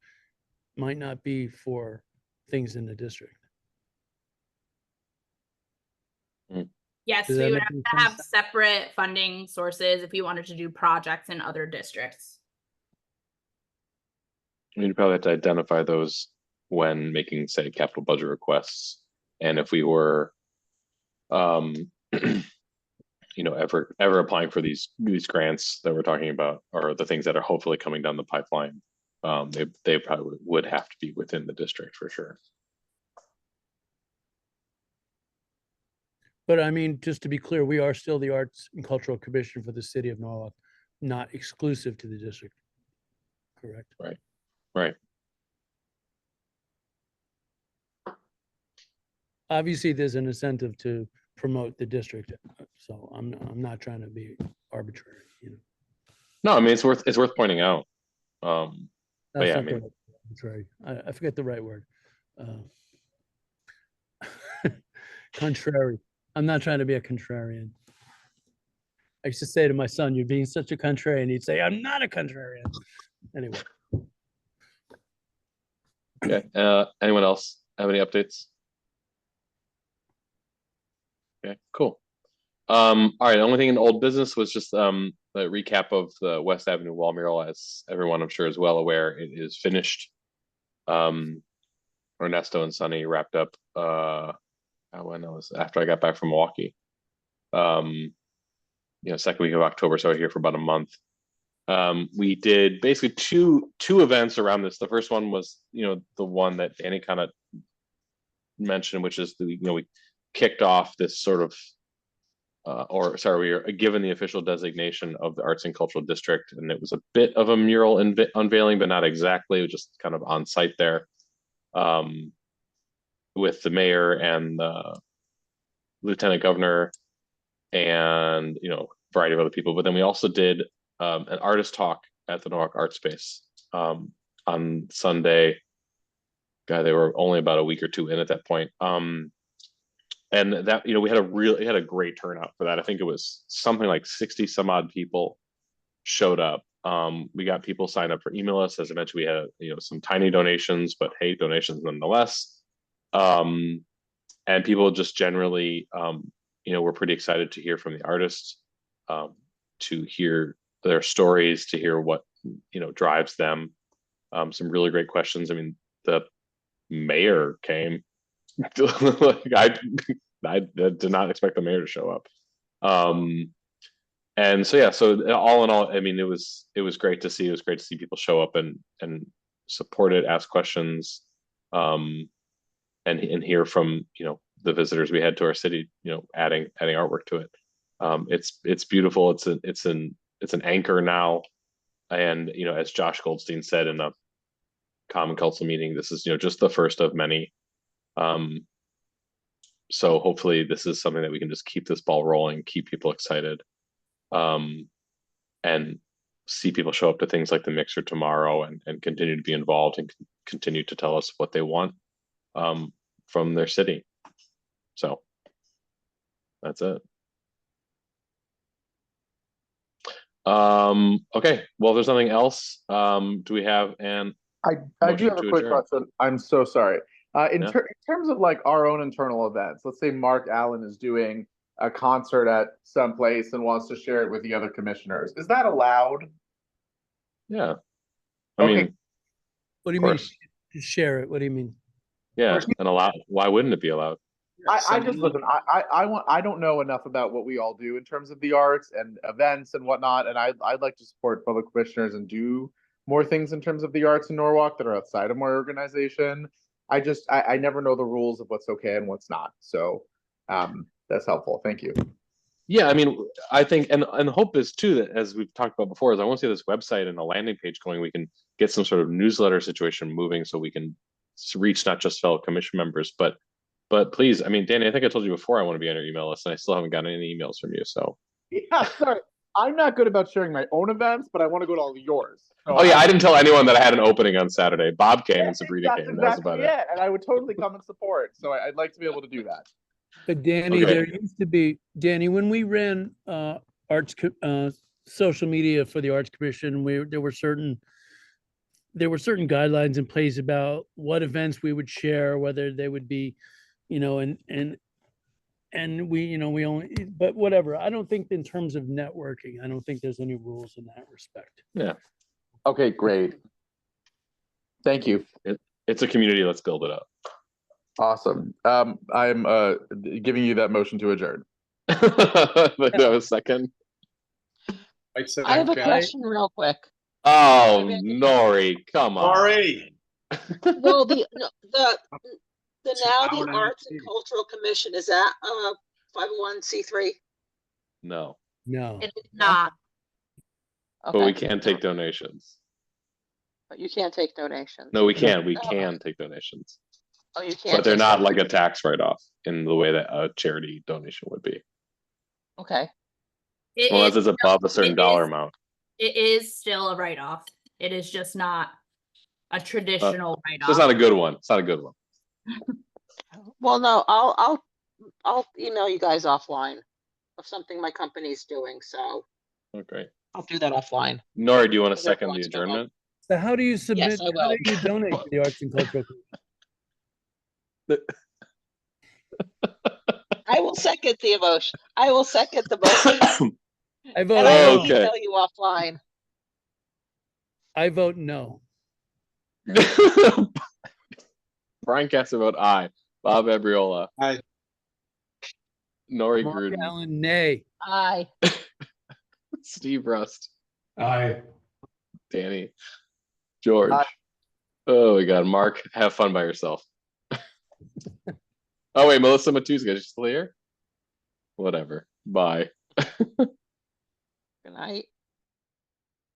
Speaker 5: might not be for things in the district.
Speaker 6: Yes,
Speaker 5: Does
Speaker 6: we
Speaker 5: that
Speaker 6: would
Speaker 5: make
Speaker 6: have
Speaker 5: any
Speaker 6: to have
Speaker 5: sense?
Speaker 6: separate funding sources if we wanted to do projects in other districts.
Speaker 1: You'd probably have to identify those when making, say, capital budget requests. And if we were ever applying for these grants that we're talking about, or the things that are hopefully coming down the pipeline, they probably would have to be within the district for sure.
Speaker 5: But I mean, just to be clear, we are still the Arts and Cultural Commission for the city of Norwalk, not exclusive to the district. Correct?
Speaker 1: Right.
Speaker 5: Obviously, there's an incentive to promote the district, so I'm not trying to be arbitrary, you know.
Speaker 1: No, I mean, it's worth pointing out. But
Speaker 5: That's
Speaker 1: yeah, I
Speaker 5: not the
Speaker 1: mean,
Speaker 5: right- arbitrary. I forget the right word. Contrary. I'm not trying to be a contrarian. I used to say to my son, "You're being such a contrarian." He'd say, "I'm not a contrarian." Anyway,
Speaker 1: okay. Anyone else have any updates? Okay, cool. All right, the only thing in old business was just the recap of the West Avenue wall mural. As everyone I'm sure is well aware, it is finished. Ernesto and Sunny wrapped up when it was after I got back from Milwaukee. Second week of October, so I was here for about a month. We did basically two events around this. The first one was, the one that Danny kind of mentioned, which is we kicked off this sort of, we were given the official designation of the Arts and Cultural District, and it was a bit of a mural unveiling, but not exactly. It was just kind of on site there, with the mayor and the lieutenant governor, and a variety of other people. But then we also did an artist talk at the Norwalk Art Space on Sunday. They were only about a week or two in at that point. And that, we had a great turnout for that. I think it was something like 60 some odd people showed up. We got people signed up for email lists. As I mentioned, we had, some tiny donations, but hey, donations nonetheless. And people just generally, were pretty excited to hear from the artists, to hear their stories, to hear what, drives them. Some really great questions. I mean, the mayor came. I did not expect the mayor to show up. And so, yeah, so all in all, I mean, it was great to see. It was great to see people show up and support it, ask questions, and hear from, the visitors we had to our city, adding artwork to it. It's beautiful. It's an anchor now. And, as Josh Goldstein said in a Common Council meeting, this is, just the first of many. So hopefully this is something that we can just keep this ball rolling, keep people excited, and see people show up to things like the mixer tomorrow, and continue to be involved, and continue to tell us what they want from their city. So that's it. Okay, well, if there's nothing else, do we have
Speaker 9: I do have a quick question. I'm so sorry. In terms of like our own internal events, let's say Mark Allen is doing a concert at some place and wants to share it with the other commissioners. Is that allowed?
Speaker 1: Yeah. I
Speaker 9: Okay.
Speaker 1: mean,
Speaker 5: what do you mean? Share it? What do you mean?
Speaker 1: Yeah, and allow. Why wouldn't it be allowed?
Speaker 9: I just listen. I don't know enough about what we all do in terms of the arts and events and whatnot, and I'd like to support fellow commissioners and do more things in terms of the arts in Norwalk that are outside of my organization. I never know the rules of what's okay and what's not. So that's helpful. Thank you.
Speaker 1: Yeah, I mean, I think, and the hope is too, that as we've talked about before, is I want to see this website and a landing page going. We can get some sort of newsletter situation moving, so we can reach not just fellow commission members, but please, I mean, Danny, I think I told you before I want to be on your email list, and I still haven't gotten any emails from you. So
Speaker 9: yeah, sorry, I'm not good about sharing my own events, but I want to go to all of yours. So
Speaker 1: oh yeah, I didn't tell anyone that I had an opening on Saturday. Bob came and Sabrina came. Exactly, that was about it.
Speaker 9: And I would totally come and support. So I'd like to be able to do that.
Speaker 5: But Danny, there used to be, when we ran arts social media for the Arts Commission, there were certain guidelines in place about what events we would share, whether they would be, and we, we only, but whatever. I don't think in terms of networking, I don't think there's any rules in that respect.
Speaker 1: Yeah.
Speaker 9: Okay, great. Thank you.
Speaker 1: It's a community. Let's build it up.
Speaker 9: Awesome. I'm giving you that motion to adjourn.
Speaker 1: Do I have a second?
Speaker 4: I have a
Speaker 3: Okay.
Speaker 4: question real quick.
Speaker 1: Oh,
Speaker 4: Maybe-
Speaker 1: Nori, come on.
Speaker 3: Sorry.
Speaker 4: No, the
Speaker 3: It's
Speaker 4: now
Speaker 3: an hour
Speaker 4: the
Speaker 3: and a half
Speaker 4: Arts and
Speaker 3: meeting.
Speaker 4: Cultural Commission, is that 501c3?
Speaker 1: No,
Speaker 5: No.
Speaker 6: It is not.
Speaker 1: but we
Speaker 4: Okay,
Speaker 1: can take donations.
Speaker 4: but you can't take donations.
Speaker 1: No, we can. We
Speaker 4: No.
Speaker 1: can take donations,
Speaker 4: Oh, you can't.
Speaker 1: but they're
Speaker 4: take
Speaker 1: not like a
Speaker 4: donations.
Speaker 1: tax write-off in the way that a charity donation would be,
Speaker 4: Okay,
Speaker 6: It
Speaker 1: unless
Speaker 6: is
Speaker 1: it's above a certain
Speaker 6: it
Speaker 1: dollar
Speaker 6: is-
Speaker 1: amount.
Speaker 6: It is still a write-off. It is just not a traditional
Speaker 1: It's just not
Speaker 6: write-off.
Speaker 1: a good one. It's not a good one.
Speaker 4: well, no, I'll email you guys offline of something my company's doing, so
Speaker 1: Okay.
Speaker 4: I'll do that offline.
Speaker 1: Nori, do you want to
Speaker 4: Whatever
Speaker 1: second the
Speaker 4: wants to go.
Speaker 1: adjournment?
Speaker 5: So how do you submit,
Speaker 4: I
Speaker 5: how
Speaker 4: will.
Speaker 5: do you donate to the Arts and Cultural Commission?
Speaker 4: I will second the emotion. I will second the motion.
Speaker 5: I vote
Speaker 4: And I will
Speaker 5: no.
Speaker 1: Okay.
Speaker 4: email you offline.
Speaker 5: I vote no.
Speaker 1: Brian Castor vote aye. Bob Abriola.
Speaker 3: Aye.
Speaker 1: Nori
Speaker 5: Mark
Speaker 1: Gruden.
Speaker 5: Allen, nay.
Speaker 4: Aye.
Speaker 1: Steve Rust.
Speaker 8: Aye.
Speaker 1: Danny. George.
Speaker 9: Aye.
Speaker 1: Oh my God, Mark, have fun by yourself. Oh wait, Melissa Matuska, she's still here? Whatever. Bye.
Speaker 4: Good night.